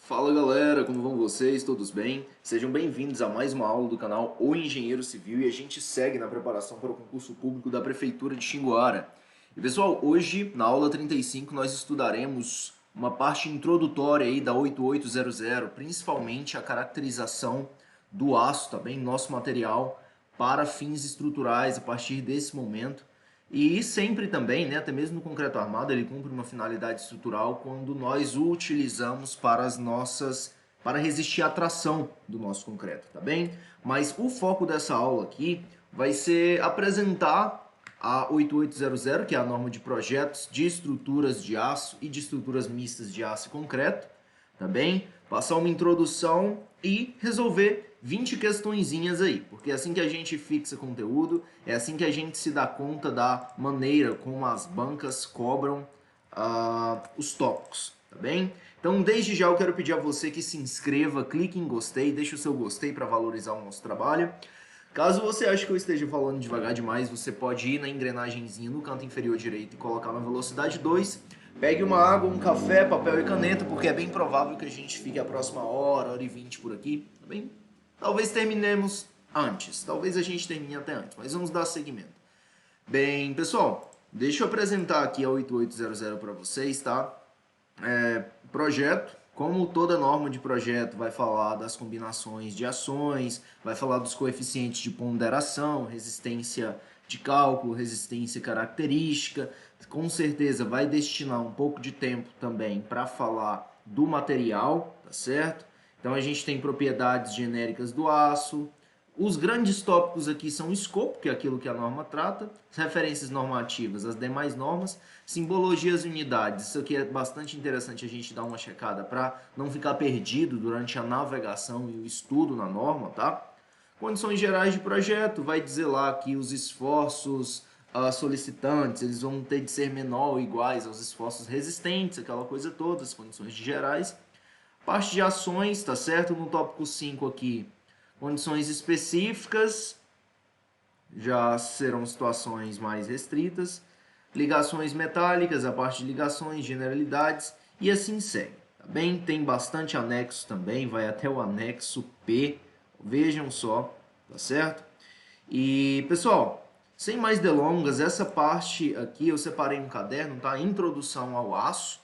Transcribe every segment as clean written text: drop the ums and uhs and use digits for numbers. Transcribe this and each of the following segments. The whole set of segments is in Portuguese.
Fala galera, como vão vocês? Todos bem? Sejam bem-vindos a mais uma aula do canal O Engenheiro Civil e a gente segue na preparação para o concurso público da Prefeitura de Xinguara. E pessoal, hoje na aula 35 nós estudaremos uma parte introdutória aí da 8800, principalmente a caracterização do aço, tá bem? Nosso material para fins estruturais a partir desse momento. E sempre também, né, até mesmo no concreto armado, ele cumpre uma finalidade estrutural quando nós o utilizamos para resistir à tração do nosso concreto, tá bem? Mas o foco dessa aula aqui vai ser apresentar a 8800, que é a norma de projetos de estruturas de aço e de estruturas mistas de aço e concreto, tá bem? Passar uma introdução e resolver 20 questõezinhas aí, porque é assim que a gente fixa conteúdo, é assim que a gente se dá conta da maneira como as bancas cobram os tópicos, tá bem? Então, desde já eu quero pedir a você que se inscreva, clique em gostei, deixe o seu gostei para valorizar o nosso trabalho. Caso você ache que eu esteja falando devagar demais, você pode ir na engrenagemzinha no canto inferior direito e colocar na velocidade 2. Pegue uma água, um café, papel e caneta, porque é bem provável que a gente fique a próxima hora e 20 por aqui, tá bem? Talvez terminemos antes, talvez a gente termine até antes, mas vamos dar seguimento. Bem, pessoal, deixa eu apresentar aqui a 8800 para vocês, tá? Projeto, como toda norma de projeto, vai falar das combinações de ações, vai falar dos coeficientes de ponderação, resistência de cálculo, resistência característica. Com certeza vai destinar um pouco de tempo também para falar do material, tá certo? Então a gente tem propriedades genéricas do aço. Os grandes tópicos aqui são o escopo, que é aquilo que a norma trata, as referências normativas, as demais normas, simbologias e unidades. Isso aqui é bastante interessante a gente dar uma checada para não ficar perdido durante a navegação e o estudo na norma, tá? Condições gerais de projeto, vai dizer lá que os esforços solicitantes, eles vão ter de ser menor ou iguais aos esforços resistentes, aquela coisa toda, as condições gerais. Parte de ações, tá certo? No tópico 5 aqui, condições específicas, já serão situações mais restritas. Ligações metálicas, a parte de ligações, generalidades e assim segue. Tá bem? Tem bastante anexo também, vai até o anexo P. Vejam só, tá certo? E, pessoal, sem mais delongas, essa parte aqui eu separei um caderno, tá? Introdução ao aço.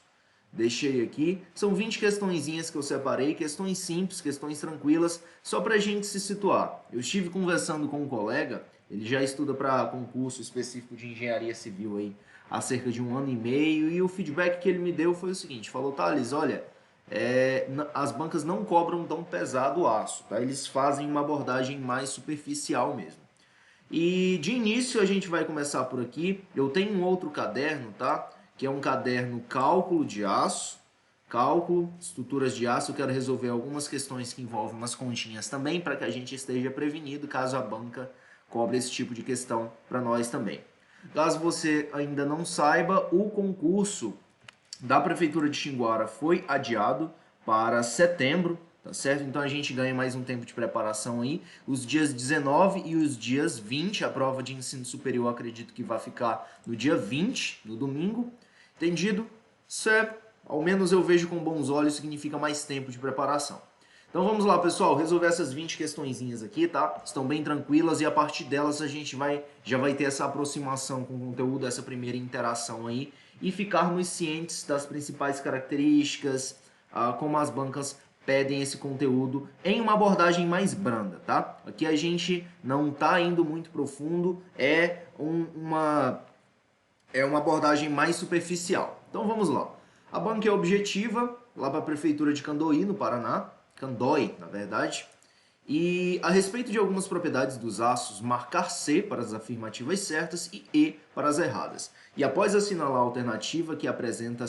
Deixei aqui. São 20 questõezinhas que eu separei, questões simples, questões tranquilas, só para a gente se situar. Eu estive conversando com um colega, ele já estuda para concurso específico de engenharia civil aí há cerca de 1 ano e meio, e o feedback que ele me deu foi o seguinte, falou, Thales, olha, as bancas não cobram tão pesado o aço, tá? Eles fazem uma abordagem mais superficial mesmo. E de início a gente vai começar por aqui. Eu tenho um outro caderno, tá? Que é um caderno cálculo de aço, cálculo, estruturas de aço. Eu quero resolver algumas questões que envolvem umas continhas também, para que a gente esteja prevenido caso a banca cobre esse tipo de questão para nós também. Caso você ainda não saiba, o concurso da Prefeitura de Xinguara foi adiado para setembro, tá certo? Então a gente ganha mais um tempo de preparação aí. Os dias 19 e os dias 20, a prova de ensino superior acredito que vai ficar no dia 20, no domingo. Entendido? Isso ao menos eu vejo com bons olhos, significa mais tempo de preparação. Então vamos lá, pessoal, resolver essas 20 questõezinhas aqui, tá? Estão bem tranquilas e a partir delas a gente já vai ter essa aproximação com o conteúdo, essa primeira interação aí e ficarmos cientes das principais características, como as bancas pedem esse conteúdo em uma abordagem mais branda, tá? Aqui a gente não está indo muito profundo, uma abordagem mais superficial. Então vamos lá. A banca é objetiva, lá para a Prefeitura de Candoí, no Paraná, Candói, na verdade. E a respeito de algumas propriedades dos aços, marcar C para as afirmativas certas e E para as erradas. E após assinalar a alternativa que apresenta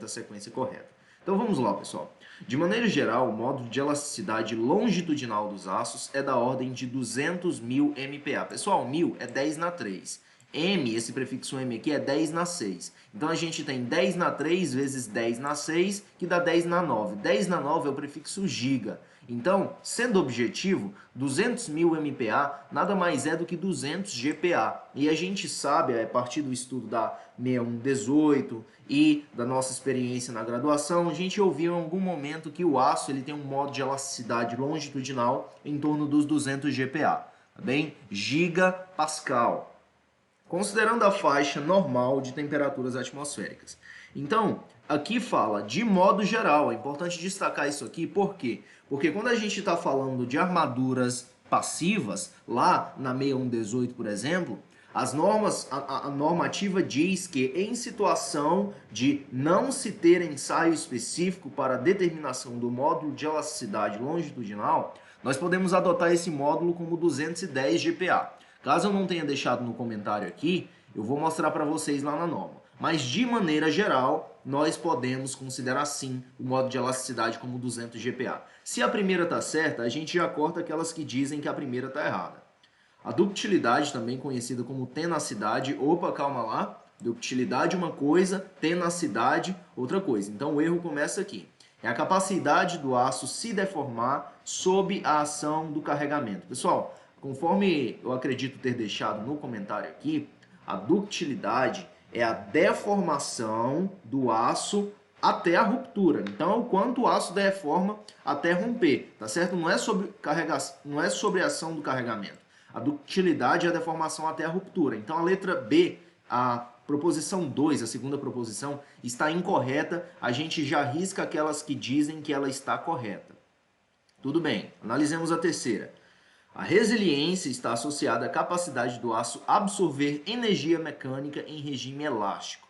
a sequência correta. Então vamos lá, pessoal. De maneira geral, o módulo de elasticidade longitudinal dos aços é da ordem de 200.000 MPa. Pessoal, 1000 é 10 na 3. M, esse prefixo M aqui é 10 na 6. Então a gente tem 10 na 3 vezes 10 na 6, que dá 10 na 9. 10 na 9 é o prefixo giga. Então, sendo objetivo, 200.000 MPa nada mais é do que 200 GPa. E a gente sabe, a partir do estudo da 6118 e da nossa experiência na graduação, a gente ouviu em algum momento que o aço ele tem um modo de elasticidade longitudinal em torno dos 200 GPa, tá bem? Gigapascal. Considerando a faixa normal de temperaturas atmosféricas. Então, aqui fala de modo geral, é importante destacar isso aqui, por quê? Porque quando a gente está falando de armaduras passivas, lá na 6118, por exemplo, as normas, a normativa diz que em situação de não se ter ensaio específico para a determinação do módulo de elasticidade longitudinal, nós podemos adotar esse módulo como 210 GPa. Caso eu não tenha deixado no comentário aqui, eu vou mostrar para vocês lá na norma. Mas, de maneira geral, nós podemos considerar sim o modo de elasticidade como 200 GPa. Se a primeira está certa, a gente já corta aquelas que dizem que a primeira está errada. A ductilidade, também conhecida como tenacidade, opa, calma lá, ductilidade uma coisa, tenacidade outra coisa. Então o erro começa aqui. É a capacidade do aço se deformar sob a ação do carregamento. Pessoal, conforme eu acredito ter deixado no comentário aqui, a ductilidade é a deformação do aço até a ruptura. Então, é o quanto o aço deforma até romper, tá certo? Não é sobre a ação do carregamento. A ductilidade é a deformação até a ruptura. Então, a letra B, a proposição 2, a segunda proposição, está incorreta. A gente já risca aquelas que dizem que ela está correta. Tudo bem, analisemos a terceira. A resiliência está associada à capacidade do aço absorver energia mecânica em regime elástico.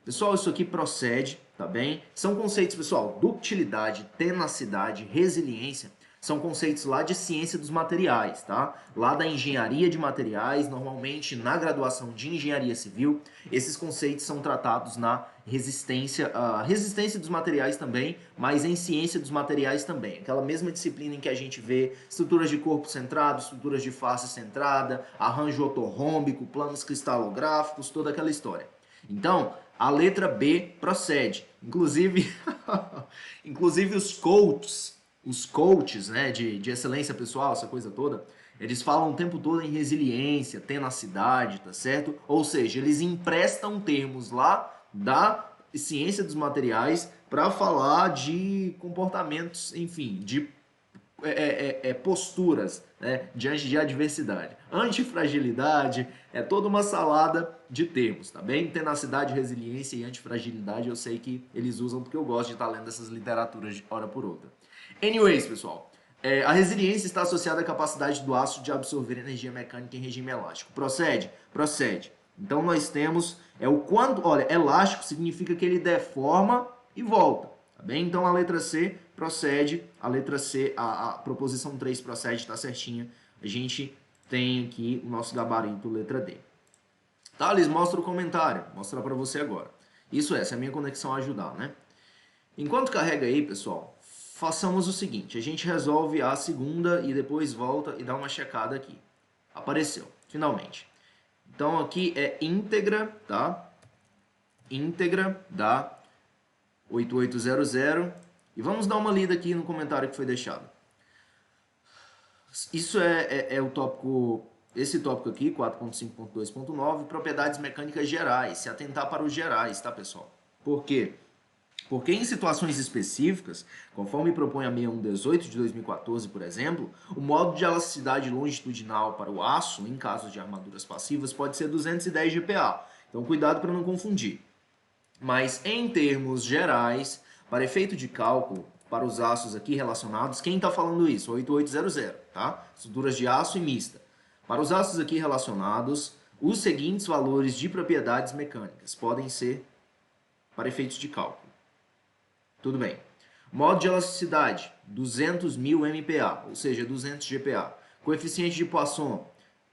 Pessoal, isso aqui procede, tá bem? São conceitos, pessoal, ductilidade, tenacidade, resiliência, são conceitos lá de ciência dos materiais, tá? Lá da engenharia de materiais, normalmente na graduação de engenharia civil, esses conceitos são tratados na resistência dos materiais também, mas em ciência dos materiais também. Aquela mesma disciplina em que a gente vê estruturas de corpo centrado, estruturas de face centrada, arranjo ortorrômbico, planos cristalográficos, toda aquela história. Então, a letra B procede. Inclusive os coaches, né, de excelência pessoal, essa coisa toda, eles falam o tempo todo em resiliência, tenacidade, tá certo? Ou seja, eles emprestam termos lá da ciência dos materiais para falar de comportamentos, enfim, de posturas, né, diante de adversidade. Antifragilidade é toda uma salada de termos, tá bem? Tenacidade, resiliência e antifragilidade eu sei que eles usam porque eu gosto de estar lendo essas literaturas de hora por outra. Anyways, pessoal, a resiliência está associada à capacidade do aço de absorver energia mecânica em regime elástico. Procede? Procede. Então nós temos o quanto, olha, elástico significa que ele deforma e volta, tá bem? Então a letra C procede, a letra C, a proposição 3 procede, tá certinha. A gente tem aqui o nosso gabarito, letra D. Thales, mostra o comentário, vou mostrar para você agora. Isso é, se a minha conexão ajudar, né? Enquanto carrega aí, pessoal, façamos o seguinte, a gente resolve a segunda e depois volta e dá uma checada aqui. Apareceu, finalmente. Então aqui é íntegra, tá? Íntegra da 8800 e vamos dar uma lida aqui no comentário que foi deixado. Isso é o tópico, esse tópico aqui, 4.5.2.9, propriedades mecânicas gerais, se atentar para os gerais, tá, pessoal? Por quê? Porque em situações específicas, conforme propõe a 6118 de 2014, por exemplo, o modo de elasticidade longitudinal para o aço, em casos de armaduras passivas, pode ser 210 GPa. Então, cuidado para não confundir. Mas, em termos gerais, para efeito de cálculo, para os aços aqui relacionados, quem está falando isso? 8800, tá? Estruturas de aço e mista. Para os aços aqui relacionados, os seguintes valores de propriedades mecânicas podem ser para efeitos de cálculo. Tudo bem. Modo de elasticidade, 200.000 MPa, ou seja, 200 GPa. Coeficiente de Poisson,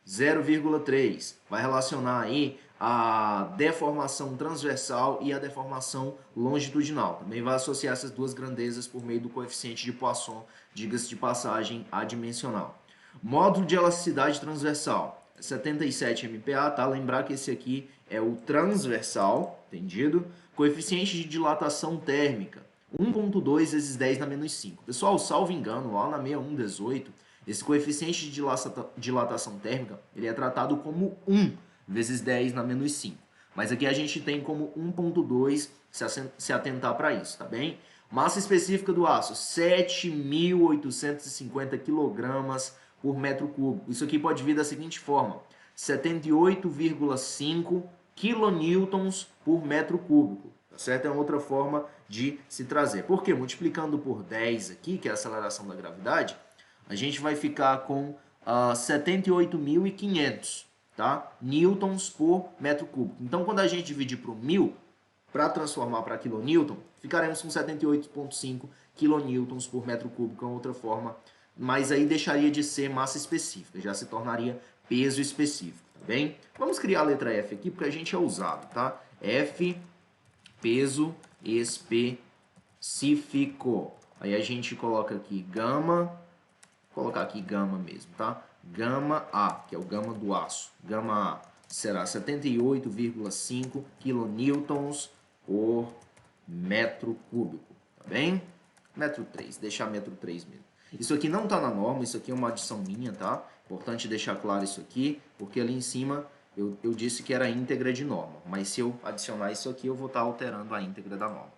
0,3. Vai relacionar aí a deformação transversal e a deformação longitudinal. Também vai associar essas duas grandezas por meio do coeficiente de Poisson, diga-se de passagem, adimensional. Módulo de elasticidade transversal, 77 MPa, tá? Lembrar que esse aqui é o transversal, entendido? Coeficiente de dilatação térmica, 1.2 vezes 10 na menos 5. Pessoal, salvo engano, lá na 6118, esse coeficiente de dilatação térmica, ele é tratado como 1 vezes 10 na menos 5. Mas aqui a gente tem como 1.2 se atentar para isso, tá bem? Massa específica do aço, 7.850 kg por metro cúbico. Isso aqui pode vir da seguinte forma, 78,5 kilonewtons por metro cúbico. Tá certo? É outra forma de se trazer. Por quê? Multiplicando por 10 aqui, que é a aceleração da gravidade, a gente vai ficar com 78.500, tá? Newtons por metro cúbico. Então, quando a gente dividir por 1.000, para transformar para kilonewton, ficaremos com 78,5 kilonewtons por metro cúbico, é outra forma, mas aí deixaria de ser massa específica, já se tornaria peso específico, tá bem? Vamos criar a letra F aqui, porque a gente é usado, tá? F, peso específico. Aí a gente coloca aqui gama, vou colocar aqui gama mesmo, tá? Gama A, que é o gama do aço. Gama A será 78,5 kilonewtons por metro cúbico, tá bem? Metro 3, deixar metro 3 mesmo. Isso aqui não está na norma, isso aqui é uma adição minha, tá? Importante deixar claro isso aqui, porque ali em cima eu disse que era íntegra de norma, mas se eu adicionar isso aqui, eu vou estar alterando a íntegra da norma.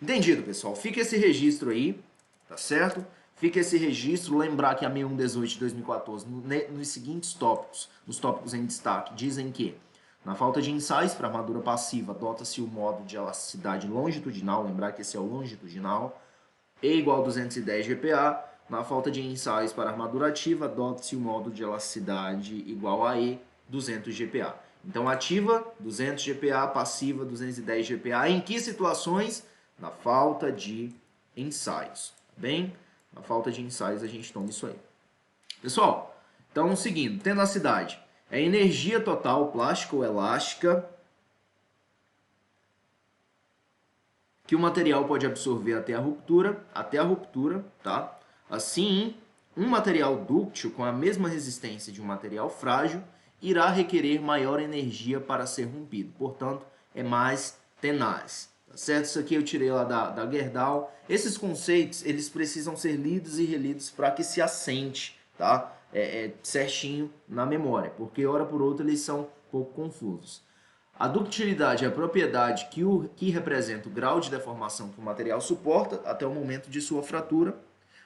Entendido, pessoal? Fica esse registro aí, tá certo? Fica esse registro, lembrar que a 6118 de 2014, nos seguintes tópicos, nos tópicos em destaque, dizem que na falta de ensaios para armadura passiva, adota-se o modo de elasticidade longitudinal, lembrar que esse é o longitudinal, E igual a 210 GPa. Na falta de ensaios para armadura ativa, adota-se o modo de elasticidade igual a E, 200 GPa. Então, ativa, 200 GPa, passiva, 210 GPa. Em que situações? Na falta de ensaios, tá bem? Na falta de ensaios, a gente toma isso aí. Pessoal, então, seguindo, tenacidade. É energia total, plástica ou elástica, que o material pode absorver até a ruptura, tá? Assim, um material dúctil com a mesma resistência de um material frágil irá requerer maior energia para ser rompido, portanto, é mais tenaz. Tá certo? Isso aqui eu tirei lá da Gerdau. Esses conceitos, eles precisam ser lidos e relidos para que se assente, tá? Certinho na memória, porque hora por outra eles são um pouco confusos. A ductilidade é a propriedade que representa o grau de deformação que o material suporta até o momento de sua fratura.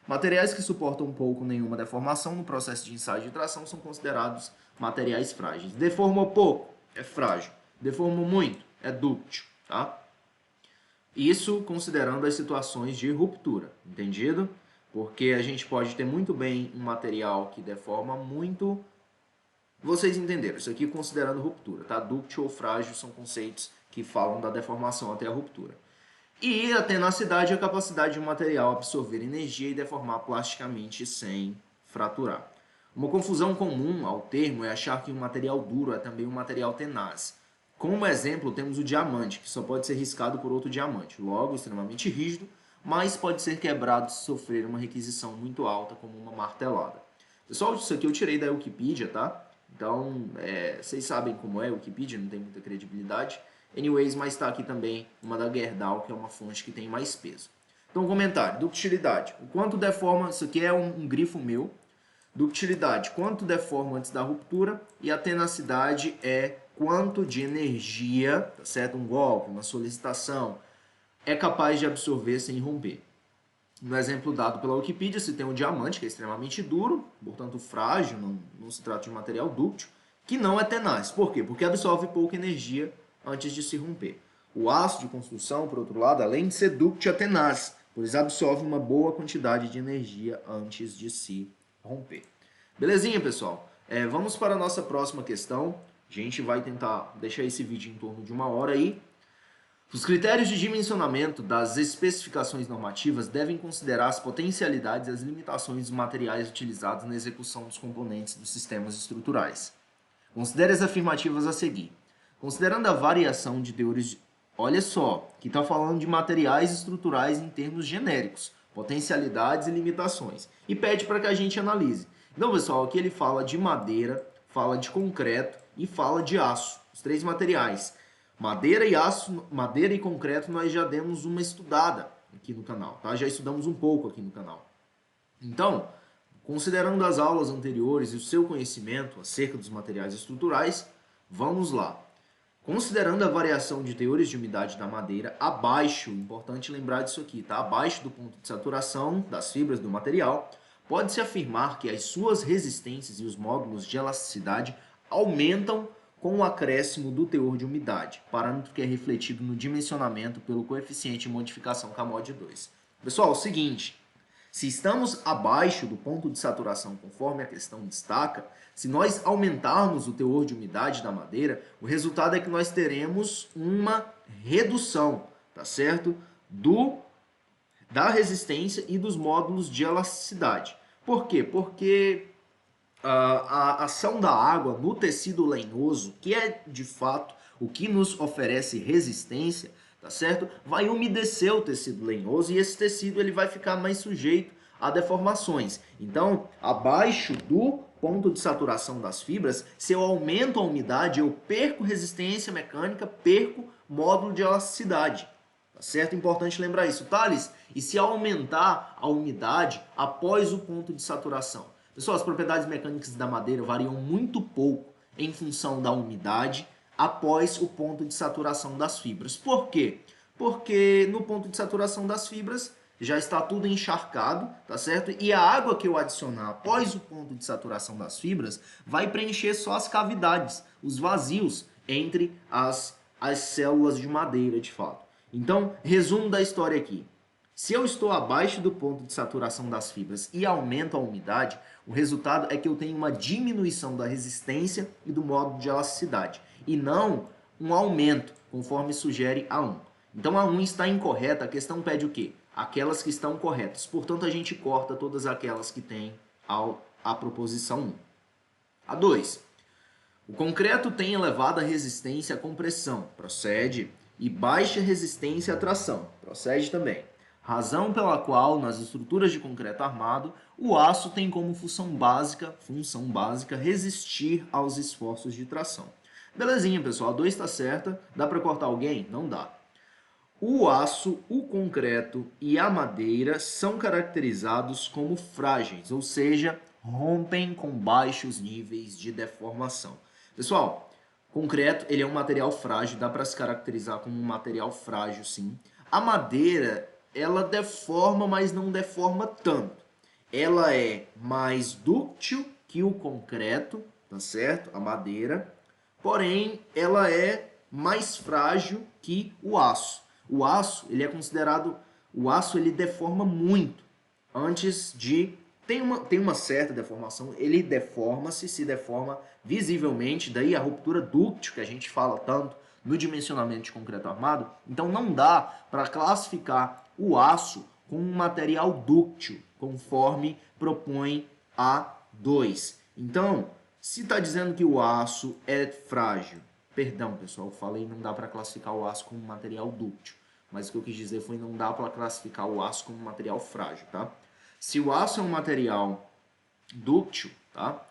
Materiais que suportam pouco ou nenhuma deformação no processo de ensaio de tração são considerados materiais frágeis. Deformou pouco, é frágil. Deformou muito, é dúctil, tá? Isso considerando as situações de ruptura, entendido? Porque a gente pode ter muito bem um material que deforma muito. Vocês entenderam, isso aqui considerando ruptura, tá? Dúctil ou frágil são conceitos que falam da deformação até a ruptura. E a tenacidade é a capacidade de um material absorver energia e deformar plasticamente sem fraturar. Uma confusão comum ao termo é achar que um material duro é também um material tenaz. Como exemplo, temos o diamante, que só pode ser riscado por outro diamante, logo extremamente rígido, mas pode ser quebrado se sofrer uma requisição muito alta, como uma martelada. Pessoal, isso aqui eu tirei da Wikipedia, tá? Então, vocês sabem como é, a Wikipedia não tem muita credibilidade. Anyways, mas está aqui também uma da Gerdau, que é uma fonte que tem mais peso. Então, comentário, ductilidade. O quanto deforma, isso aqui é um grifo meu. Ductilidade, quanto deforma antes da ruptura. E a tenacidade é quanto de energia, tá certo? Um golpe, uma solicitação, é capaz de absorver sem romper. No exemplo dado pela Wikipedia, se tem um diamante, que é extremamente duro, portanto frágil, não se trata de um material dúctil, que não é tenaz. Por quê? Porque absorve pouca energia antes de se romper. O aço de construção, por outro lado, além de ser dúctil, é tenaz, pois absorve uma boa quantidade de energia antes de se romper. Belezinha, pessoal? Vamos para a nossa próxima questão. A gente vai tentar deixar esse vídeo em torno de 1 hora aí. Os critérios de dimensionamento das especificações normativas devem considerar as potencialidades e as limitações dos materiais utilizados na execução dos componentes dos sistemas estruturais. Considere as afirmativas a seguir. Considerando a variação de teores... Olha só, que está falando de materiais estruturais em termos genéricos, potencialidades e limitações. E pede para que a gente analise. Então, pessoal, aqui ele fala de madeira, fala de concreto e fala de aço. Os três materiais. Madeira e aço, madeira e concreto nós já demos uma estudada aqui no canal, tá? Já estudamos um pouco aqui no canal. Então, considerando as aulas anteriores e o seu conhecimento acerca dos materiais estruturais, vamos lá. Considerando a variação de teores de umidade da madeira abaixo, importante lembrar disso aqui, tá? Abaixo do ponto de saturação das fibras do material, pode-se afirmar que as suas resistências e os módulos de elasticidade aumentam com o acréscimo do teor de umidade, parâmetro que é refletido no dimensionamento pelo coeficiente de modificação CAMOD2. Pessoal, é o seguinte, se estamos abaixo do ponto de saturação, conforme a questão destaca, se nós aumentarmos o teor de umidade da madeira, o resultado é que nós teremos uma redução, tá certo? Da resistência e dos módulos de elasticidade. Por quê? Porque a ação da água no tecido lenhoso, que é de fato o que nos oferece resistência, tá certo? Vai umedecer o tecido lenhoso e esse tecido ele vai ficar mais sujeito a deformações. Então, abaixo do ponto de saturação das fibras, se eu aumento a umidade, eu perco resistência mecânica, perco módulo de elasticidade. Tá certo? Importante lembrar isso. Thales, e se aumentar a umidade após o ponto de saturação? Pessoal, as propriedades mecânicas da madeira variam muito pouco em função da umidade após o ponto de saturação das fibras. Por quê? Porque no ponto de saturação das fibras já está tudo encharcado, tá certo? E a água que eu adicionar após o ponto de saturação das fibras vai preencher só as cavidades, os vazios entre as células de madeira, de fato. Então, resumo da história aqui. Se eu estou abaixo do ponto de saturação das fibras e aumento a umidade, o resultado é que eu tenho uma diminuição da resistência e do módulo de elasticidade, e não um aumento, conforme sugere a 1. Então a 1 está incorreta, a questão pede o quê? Aquelas que estão corretas. Portanto, a gente corta todas aquelas que têm a proposição 1. A 2. O concreto tem elevada resistência à compressão, procede, e baixa resistência à tração, procede também. Razão pela qual, nas estruturas de concreto armado, o aço tem como função básica, resistir aos esforços de tração. Belezinha, pessoal, a 2 está certa. Dá para cortar alguém? Não dá. O aço, o concreto e a madeira são caracterizados como frágeis, ou seja, rompem com baixos níveis de deformação. Pessoal, concreto ele é um material frágil, dá para se caracterizar como um material frágil, sim. A madeira, ela deforma, mas não deforma tanto. Ela é mais dúctil que o concreto, tá certo? A madeira. Porém, ela é mais frágil que o aço. O aço, ele é considerado... O aço, ele deforma muito. Antes de... Tem uma certa deformação. Ele deforma-se, se deforma visivelmente. Daí a ruptura dúctil, que a gente fala tanto no dimensionamento de concreto armado. Então, não dá para classificar o aço como um material dúctil, conforme propõe a 2. Então, se está dizendo que o aço é frágil, perdão, pessoal, eu falei não dá para classificar o aço como um material dúctil, mas o que eu quis dizer foi não dá para classificar o aço como um material frágil, tá? Se o aço é um material dúctil, tá?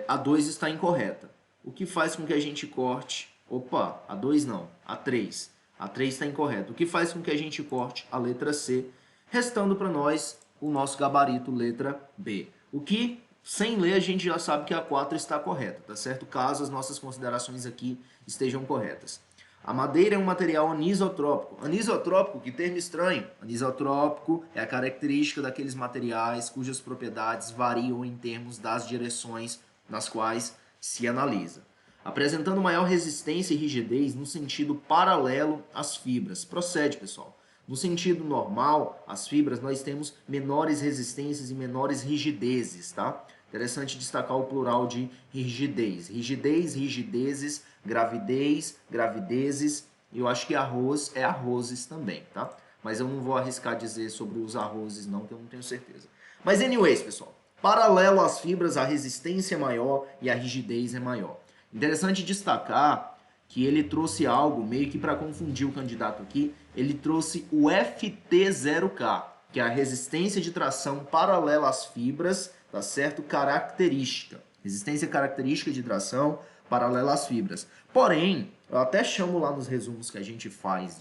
A 2 está incorreta. O que faz com que a gente corte... Opa, a 2 não, a 3. A 3 está incorreta. O que faz com que a gente corte a letra C, restando para nós o nosso gabarito letra B. O que, sem ler, a gente já sabe que a 4 está correta, tá certo? Caso as nossas considerações aqui estejam corretas. A madeira é um material anisotrópico. Anisotrópico, que termo estranho. Anisotrópico é a característica daqueles materiais cujas propriedades variam em termos das direções nas quais se analisa. Apresentando maior resistência e rigidez no sentido paralelo às fibras. Procede, pessoal. No sentido normal, as fibras, nós temos menores resistências e menores rigidezes, tá? Interessante destacar o plural de rigidez. Rigidez, rigidezes, gravidez, gravidezes. E eu acho que arroz é arrozes também, tá? Mas eu não vou arriscar dizer sobre os arrozes não, que eu não tenho certeza. Mas anyways, pessoal. Paralelo às fibras, a resistência é maior e a rigidez é maior. Interessante destacar que ele trouxe algo meio que para confundir o candidato aqui. Ele trouxe o FT0K, que é a resistência de tração paralela às fibras, tá certo? Característica. Resistência característica de tração paralela às fibras. Porém, eu até chamo lá nos resumos que a gente faz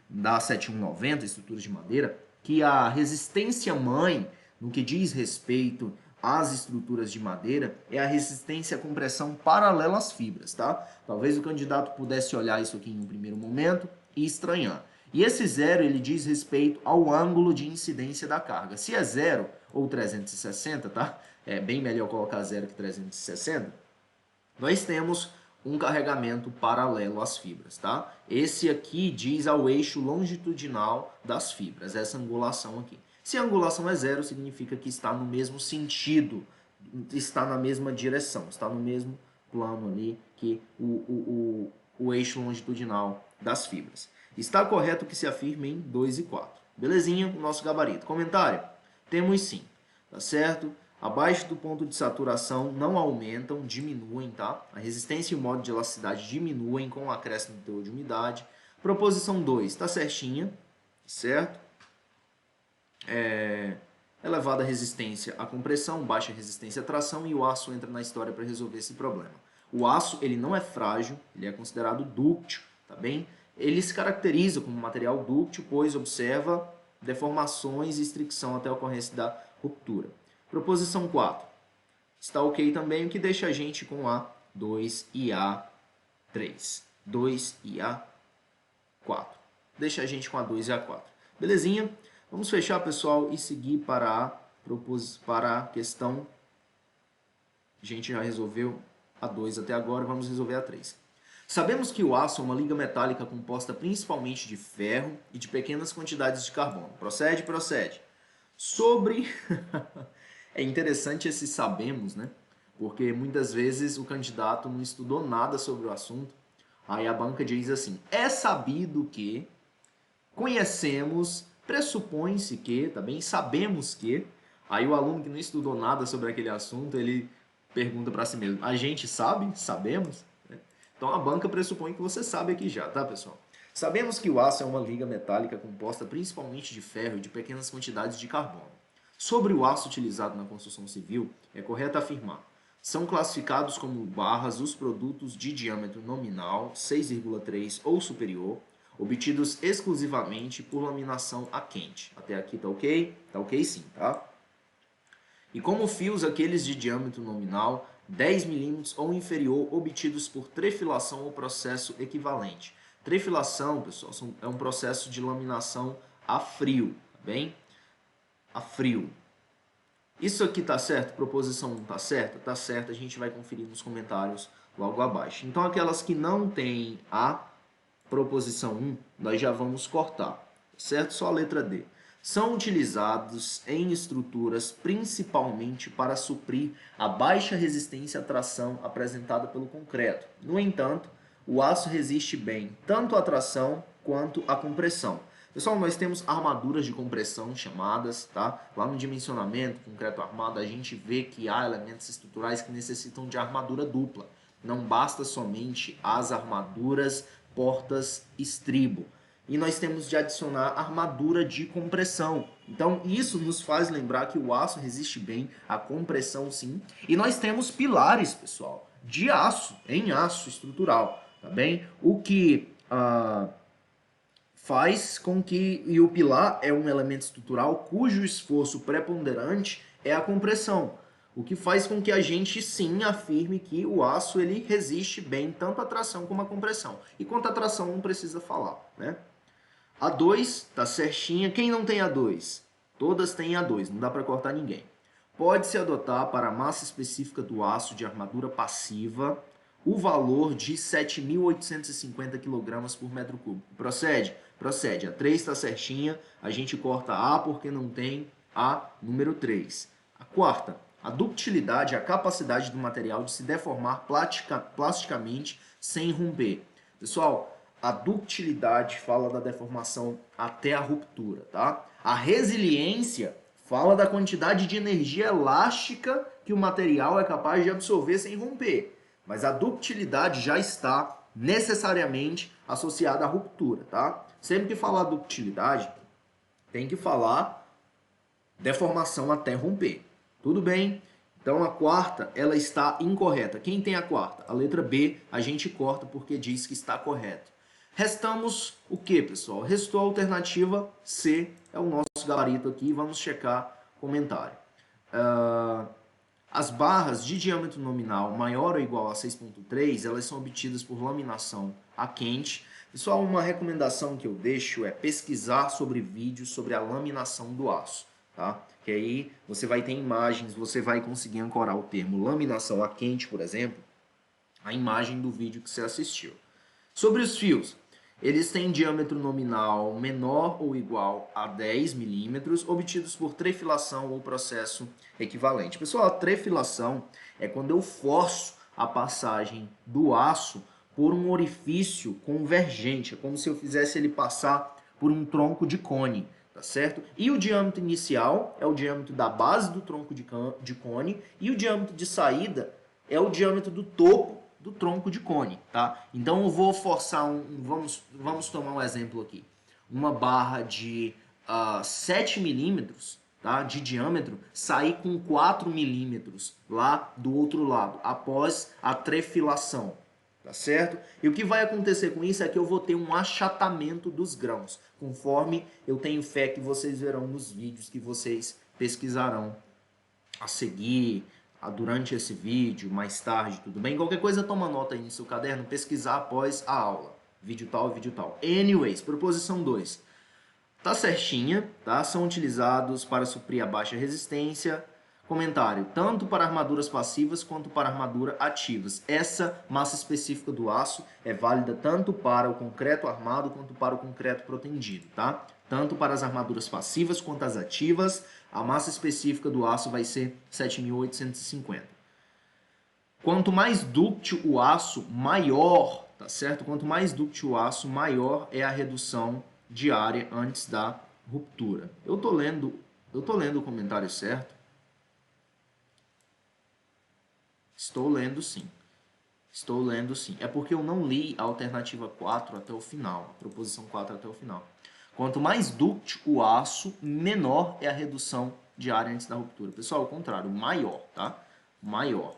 da 7190, estruturas de madeira, que a resistência mãe, no que diz respeito às estruturas de madeira, é a resistência à compressão paralela às fibras, tá? Talvez o candidato pudesse olhar isso aqui em um primeiro momento e estranhar. E esse zero, ele diz respeito ao ângulo de incidência da carga. Se é 0 ou 360, tá? É bem melhor colocar 0 que 360. Nós temos um carregamento paralelo às fibras, tá? Esse aqui diz ao eixo longitudinal das fibras, essa angulação aqui. Se a angulação é 0, significa que está no mesmo sentido, está na mesma direção, está no mesmo plano ali que o eixo longitudinal das fibras. Está correto que se afirme em 2 e 4. Belezinha? O nosso gabarito. Comentário? Temos sim, tá certo? Abaixo do ponto de saturação não aumentam, diminuem, tá? A resistência e o modo de elasticidade diminuem com o acréscimo do teor de umidade. Proposição 2, tá certinha, certo? Elevada resistência à compressão, baixa resistência à tração e o aço entra na história para resolver esse problema. O aço, ele não é frágil, ele é considerado dúctil, tá bem? Ele se caracteriza como material dúctil, pois observa deformações e estricção até a ocorrência da ruptura. Proposição 4. Está ok também, o que deixa a gente com A2 e A3. 2 e A4. Deixa a gente com A2 e A4. Belezinha? Vamos fechar, pessoal, e seguir para a questão. A gente já resolveu A2 até agora, vamos resolver A3. Sabemos que o aço é uma liga metálica composta principalmente de ferro e de pequenas quantidades de carbono. Procede? Procede. Sobre... É interessante esse sabemos, né? Porque muitas vezes o candidato não estudou nada sobre o assunto. Aí a banca diz assim, é sabido que, conhecemos, pressupõe-se que, tá bem? Sabemos que. Aí o aluno que não estudou nada sobre aquele assunto, ele pergunta para si mesmo, a gente sabe? Sabemos? Então a banca pressupõe que você sabe aqui já, tá, pessoal? Sabemos que o aço é uma liga metálica composta principalmente de ferro e de pequenas quantidades de carbono. Sobre o aço utilizado na construção civil, é correto afirmar: são classificados como barras os produtos de diâmetro nominal 6,3 ou superior, obtidos exclusivamente por laminação a quente. Até aqui tá ok? Tá ok sim, tá? E como fios aqueles de diâmetro nominal 10 mm ou inferior, obtidos por trefilação ou processo equivalente. Trefilação, pessoal, é um processo de laminação a frio, tá bem? A frio. Isso aqui tá certo? Proposição 1 tá certa? Tá certo, a gente vai conferir nos comentários logo abaixo. Então, aquelas que não têm a proposição 1, nós já vamos cortar, certo? Só a letra D. São utilizados em estruturas principalmente para suprir a baixa resistência à tração apresentada pelo concreto. No entanto, o aço resiste bem tanto à tração quanto à compressão. Pessoal, nós temos armaduras de compressão chamadas, tá? Lá no dimensionamento, concreto armado, a gente vê que há elementos estruturais que necessitam de armadura dupla. Não basta somente as armaduras portas estribo. E nós temos de adicionar armadura de compressão. Então, isso nos faz lembrar que o aço resiste bem à compressão, sim. E nós temos pilares, pessoal, de aço, em aço estrutural, tá bem? O que faz com que... E o pilar é um elemento estrutural cujo esforço preponderante é a compressão. O que faz com que a gente, sim, afirme que o aço ele resiste bem tanto à tração como à compressão. E quanto à tração não precisa falar, né? A2 tá certinha. Quem não tem A2? Todas têm A2, não dá para cortar ninguém. Pode-se adotar para a massa específica do aço de armadura passiva o valor de 7.850 kg por metro cúbico. Procede? Procede. A 3 está certinha, a gente corta A porque não tem a número 3. A quarta, a ductilidade é a capacidade do material de se deformar plasticamente sem romper. Pessoal, a ductilidade fala da deformação até a ruptura, tá? A resiliência fala da quantidade de energia elástica que o material é capaz de absorver sem romper. Mas a ductilidade já está necessariamente associada à ruptura, tá? Sempre que falar ductilidade, tem que falar deformação até romper. Tudo bem? Então a quarta, ela está incorreta. Quem tem a quarta? A letra B, a gente corta porque diz que está correto. Restamos o que, pessoal? Restou a alternativa C, é o nosso gabarito aqui. Vamos checar o comentário. As barras de diâmetro nominal maior ou igual a 6,3, elas são obtidas por laminação a quente. Pessoal, uma recomendação que eu deixo é pesquisar sobre vídeos sobre a laminação do aço, tá? Que aí você vai ter imagens, você vai conseguir ancorar o termo laminação a quente, por exemplo, a imagem do vídeo que você assistiu. Sobre os fios, eles têm diâmetro nominal menor ou igual a 10 milímetros, obtidos por trefilação ou processo equivalente. Pessoal, a trefilação é quando eu forço a passagem do aço por um orifício convergente. É como se eu fizesse ele passar por um tronco de cone, tá certo? E o diâmetro inicial é o diâmetro da base do tronco de cone, e o diâmetro de saída é o diâmetro do topo do tronco de cone, tá? Então eu vou forçar vamos tomar um exemplo aqui. Uma barra de 7 milímetros, tá, de diâmetro, sair com 4 milímetros lá do outro lado, após a trefilação, tá certo? E o que vai acontecer com isso é que eu vou ter um achatamento dos grãos, conforme eu tenho fé que vocês verão nos vídeos que vocês pesquisarão a seguir, durante esse vídeo, mais tarde, tudo bem? Qualquer coisa, toma nota aí no seu caderno, pesquisar após a aula. Vídeo tal, vídeo tal. Anyways, proposição 2. Tá certinha, tá? São utilizados para suprir a baixa resistência. Comentário, tanto para armaduras passivas quanto para armadura ativas. Essa massa específica do aço é válida tanto para o concreto armado quanto para o concreto protendido, tá? Tanto para as armaduras passivas quanto as ativas, a massa específica do aço vai ser 7.850. Quanto mais dúctil o aço, maior, tá certo? Quanto mais dúctil o aço, maior é a redução de área antes da ruptura. Eu tô lendo o comentário certo? Estou lendo sim. Estou lendo sim. É porque eu não li a alternativa 4 até o final, a proposição 4 até o final. Quanto mais dúctil o aço, menor é a redução de área antes da ruptura. Pessoal, ao contrário, maior, tá? Maior.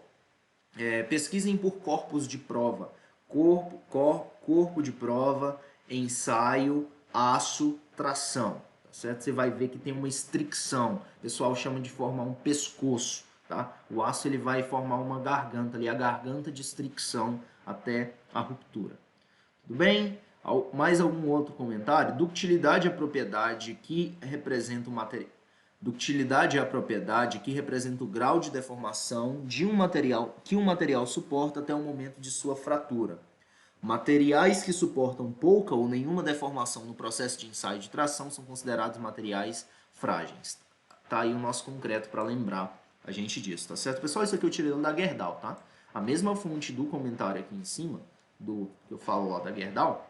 Pesquisem por corpos de prova. Corpo de prova, ensaio, aço, tração. Tá certo? Você vai ver que tem uma estricção. O pessoal chama de formar um pescoço. Tá? O aço ele vai formar uma garganta ali, a garganta de estricção até a ruptura. Tudo bem? Mais algum outro comentário? Ductilidade é a propriedade que representa o material. Ductilidade é a propriedade que representa o grau de deformação de um material que um material suporta até o momento de sua fratura. Materiais que suportam pouca ou nenhuma deformação no processo de ensaio de tração são considerados materiais frágeis. Tá aí o nosso concreto para lembrar a gente disso, tá certo? Pessoal, isso aqui eu tirei da Gerdau, tá? A mesma fonte do comentário aqui em cima, do que eu falo lá da Gerdau,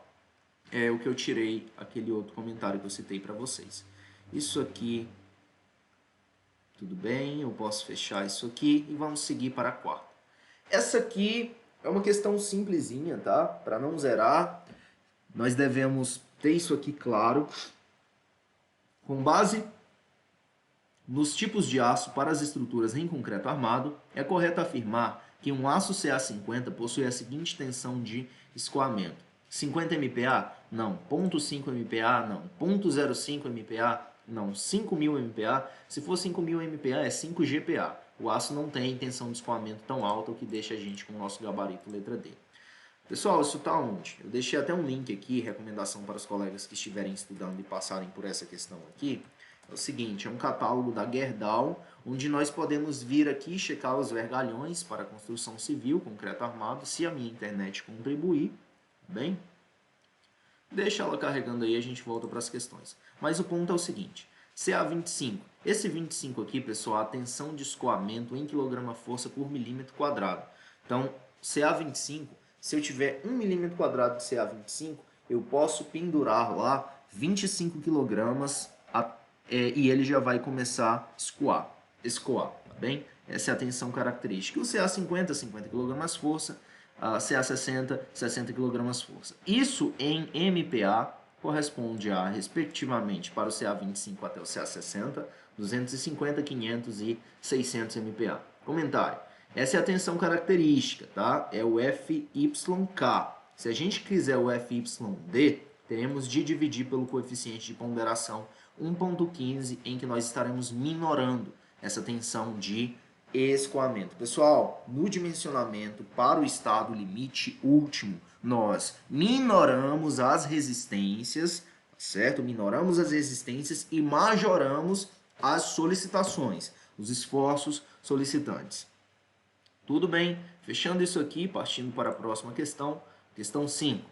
é o que eu tirei aquele outro comentário que eu citei para vocês. Isso aqui, tudo bem, eu posso fechar isso aqui e vamos seguir para a quarta. Essa aqui é uma questão simplesinha, tá? Para não zerar, nós devemos ter isso aqui claro. Com base nos tipos de aço para as estruturas em concreto armado, é correto afirmar que um aço CA50 possui a seguinte tensão de escoamento. 50 MPa? Não. 0,5 MPa? Não. 0,05 MPa? Não. 5.000 MPa? Se for 5.000 MPa, é 5 GPa. O aço não tem tensão de escoamento tão alta, o que deixa a gente com o nosso gabarito letra D. Pessoal, isso está onde? Eu deixei até um link aqui, recomendação para os colegas que estiverem estudando e passarem por essa questão aqui. É o seguinte, é um catálogo da Gerdau, onde nós podemos vir aqui checar os vergalhões para construção civil, concreto armado, se a minha internet contribuir, bem? Deixa ela carregando aí e a gente volta para as questões. Mas o ponto é o seguinte, CA25. Esse 25 aqui, pessoal, a tensão de escoamento em quilograma-força por milímetro quadrado. Então, CA25, se eu tiver 1 milímetro quadrado de CA25, eu posso pendurar lá 25 quilogramas e ele já vai começar a escoar, tá bem? Essa é a tensão característica. O CA50, 50 kg força, a CA60, 60 kg força. Isso em MPa corresponde a, respectivamente, para o CA25 até o CA60, 250, 500 e 600 MPa. Comentário. Essa é a tensão característica, tá? É o FYK. Se a gente quiser o FYD, teremos de dividir pelo coeficiente de ponderação 1,15, em que nós estaremos minorando essa tensão de escoamento. Pessoal, no dimensionamento para o estado limite último, nós minoramos as resistências, certo? Minoramos as resistências e majoramos as solicitações, os esforços solicitantes. Tudo bem? Fechando isso aqui, partindo para a próxima questão, questão 5.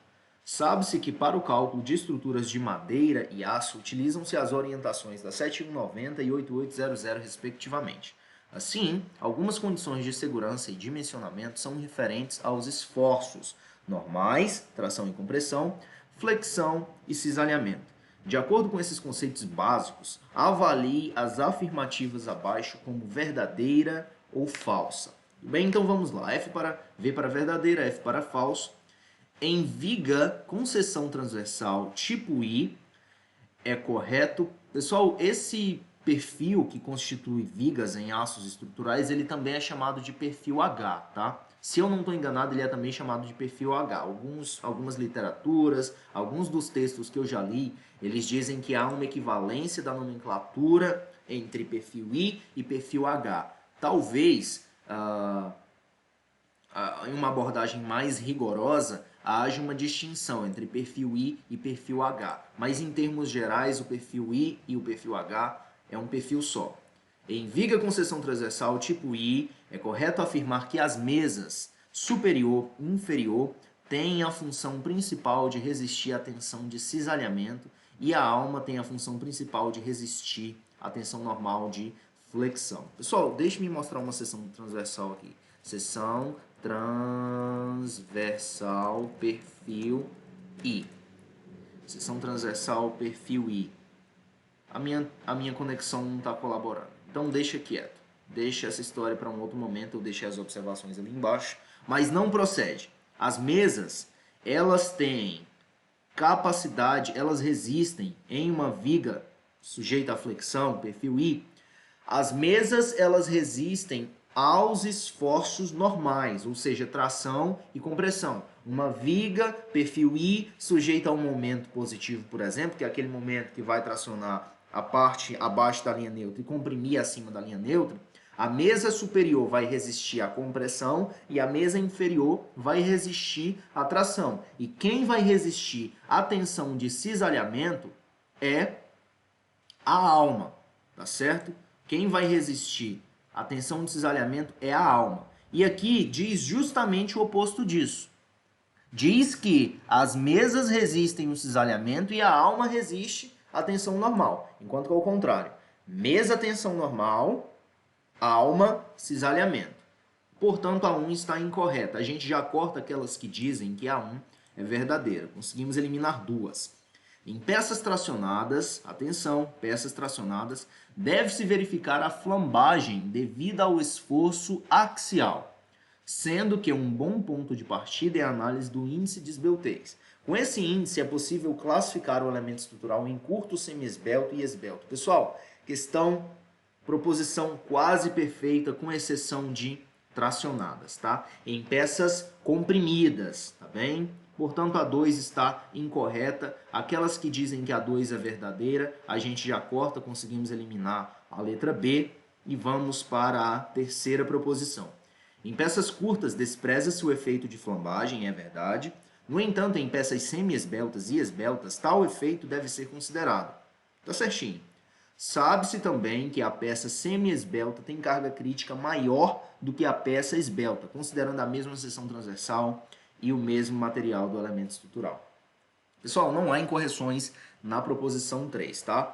Sabe-se que para o cálculo de estruturas de madeira e aço utilizam-se as orientações da 7190 e 8800 respectivamente. Assim, algumas condições de segurança e dimensionamento são referentes aos esforços normais, tração e compressão, flexão e cisalhamento. De acordo com esses conceitos básicos, avalie as afirmativas abaixo como verdadeira ou falsa. Bem, então vamos lá. V para verdadeira, F para falso. Em viga com seção transversal tipo I, é correto. Pessoal, esse perfil que constitui vigas em aços estruturais, ele também é chamado de perfil H, tá? Se eu não estou enganado, ele é também chamado de perfil H. Algumas literaturas, alguns dos textos que eu já li, eles dizem que há uma equivalência da nomenclatura entre perfil I e perfil H. Talvez, em uma abordagem mais rigorosa, haja uma distinção entre perfil I e perfil H. Mas, em termos gerais, o perfil I e o perfil H é um perfil só. Em viga com seção transversal tipo I, é correto afirmar que as mesas superior e inferior têm a função principal de resistir à tensão de cisalhamento e a alma tem a função principal de resistir à tensão normal de flexão. Pessoal, deixe-me mostrar uma seção transversal aqui. Seção transversal perfil I. Seção transversal perfil I. A minha conexão não está colaborando. Então deixa quieto. Deixa essa história para um outro momento. Eu deixei as observações ali embaixo. Mas não procede. As mesas, elas têm capacidade, elas resistem em uma viga sujeita à flexão, perfil I. As mesas, elas resistem aos esforços normais, ou seja, tração e compressão. Uma viga, perfil I, sujeita a um momento positivo, por exemplo, que é aquele momento que vai tracionar a parte abaixo da linha neutra e comprimir acima da linha neutra, a mesa superior vai resistir à compressão e a mesa inferior vai resistir à tração. E quem vai resistir à tensão de cisalhamento é a alma, tá certo? Quem vai resistir à tensão de cisalhamento é a alma. E aqui diz justamente o oposto disso. Diz que as mesas resistem ao cisalhamento e a alma resiste à tensão normal. Enquanto que ao contrário, mesa tensão normal, alma cisalhamento. Portanto, a 1 está incorreta. A gente já corta aquelas que dizem que a 1 é verdadeira. Conseguimos eliminar duas. Em peças tracionadas, atenção, peças tracionadas, deve-se verificar a flambagem devida ao esforço axial, sendo que um bom ponto de partida é a análise do índice de esbeltez. Com esse índice é possível classificar o elemento estrutural em curto, semi-esbelto e esbelto. Pessoal, proposição quase perfeita, com exceção de tracionadas, tá? Em peças comprimidas, tá bem? Portanto, a 2 está incorreta. Aquelas que dizem que a 2 é verdadeira, a gente já corta, conseguimos eliminar a letra B e vamos para a terceira proposição. Em peças curtas, despreza-se o efeito de flambagem, é verdade. No entanto, em peças semi-esbeltas e esbeltas, tal efeito deve ser considerado. Tá certinho. Sabe-se também que a peça semi-esbelta tem carga crítica maior do que a peça esbelta, considerando a mesma seção transversal e o mesmo material do elemento estrutural. Pessoal, não há incorreções na proposição 3, tá?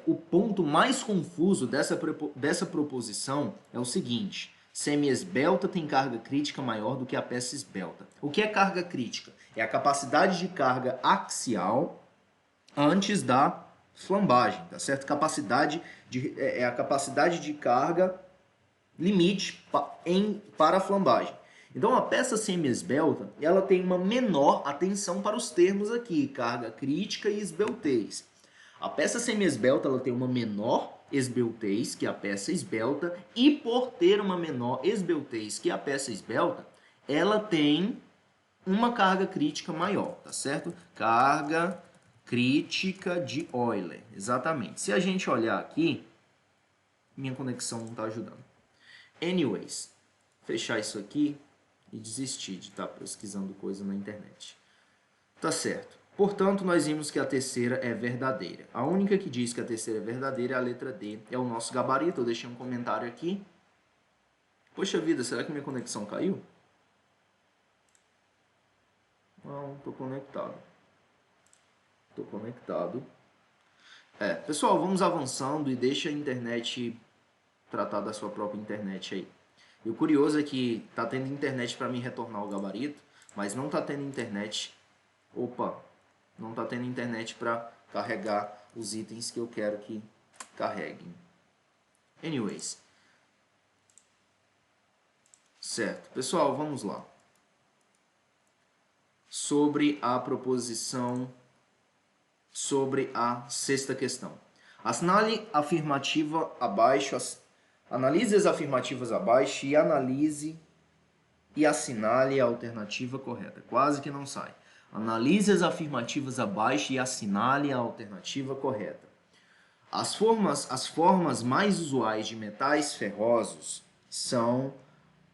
O ponto mais confuso dessa proposição é o seguinte: semi-esbelta tem carga crítica maior do que a peça esbelta. O que é carga crítica? É a capacidade de carga axial antes da flambagem, tá certo? É a capacidade de carga limite para a flambagem. Então, a peça semi-esbelta, ela tem uma menor atenção para os termos aqui, carga crítica e esbeltez. A peça semi-esbelta ela tem uma menor esbeltez que a peça esbelta, e por ter uma menor esbeltez que a peça esbelta, ela tem uma carga crítica maior, tá certo? Carga crítica de Euler, exatamente. Se a gente olhar aqui, minha conexão não está ajudando. Anyways, fechar isso aqui e desistir de estar pesquisando coisa na internet. Tá certo. Portanto, nós vimos que a terceira é verdadeira. A única que diz que a terceira é verdadeira é a letra D. É o nosso gabarito. Eu deixei um comentário aqui. Poxa vida, será que minha conexão caiu? Não, estou conectado. Estou conectado. Pessoal, vamos avançando e deixa a internet tratar da sua própria internet aí. E o curioso é que tá tendo internet para mim retornar o gabarito, mas não tá tendo internet. Opa, não tá tendo internet para carregar os itens que eu quero que carreguem. Anyways. Certo. Pessoal, vamos lá. Sobre a proposição, sobre a sexta questão. Assinale afirmativa abaixo, analise as afirmativas abaixo e analise e assinale a alternativa correta. Quase que não sai. Analise as afirmativas abaixo e assinale a alternativa correta. As formas mais usuais de metais ferrosos são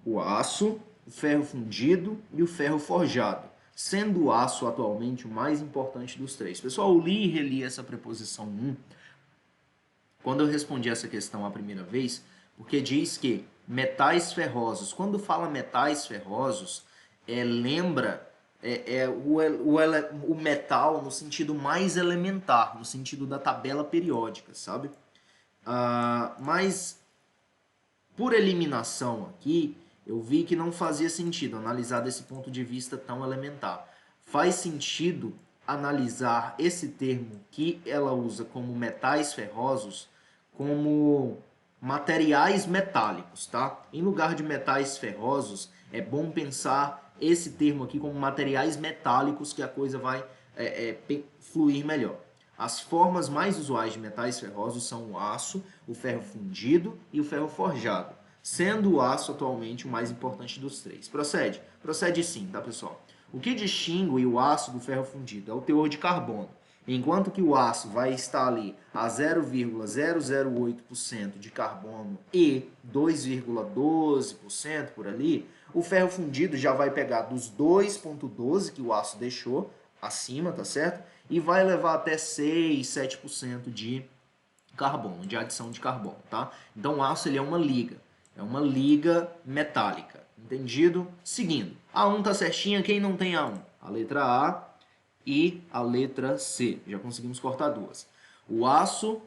o aço, o ferro fundido e o ferro forjado, sendo o aço atualmente o mais importante dos três. Pessoal, eu li e reli essa preposição 1 quando eu respondi essa questão a primeira vez, porque diz que metais ferrosos, quando fala metais ferrosos, lembra o metal no sentido mais elementar, no sentido da tabela periódica, sabe? Mas, por eliminação aqui, eu vi que não fazia sentido analisar desse ponto de vista tão elementar. Faz sentido analisar esse termo que ela usa como metais ferrosos como materiais metálicos, tá? Em lugar de metais ferrosos, é bom pensar esse termo aqui como materiais metálicos, que a coisa vai fluir melhor. As formas mais usuais de metais ferrosos são o aço, o ferro fundido e o ferro forjado, sendo o aço atualmente o mais importante dos três. Procede? Procede sim, tá, pessoal? O que distingue o aço do ferro fundido é o teor de carbono. Enquanto que o aço vai estar ali a 0,008% de carbono e 2,12% por ali, o ferro fundido já vai pegar dos 2,12% que o aço deixou acima, tá certo? E vai levar até 6, 7% de carbono, de adição de carbono, tá? Então o aço ele é uma liga metálica, entendido? Seguindo, A1 tá certinha, quem não tem A1? A letra A e a letra C. Já conseguimos cortar duas. O aço...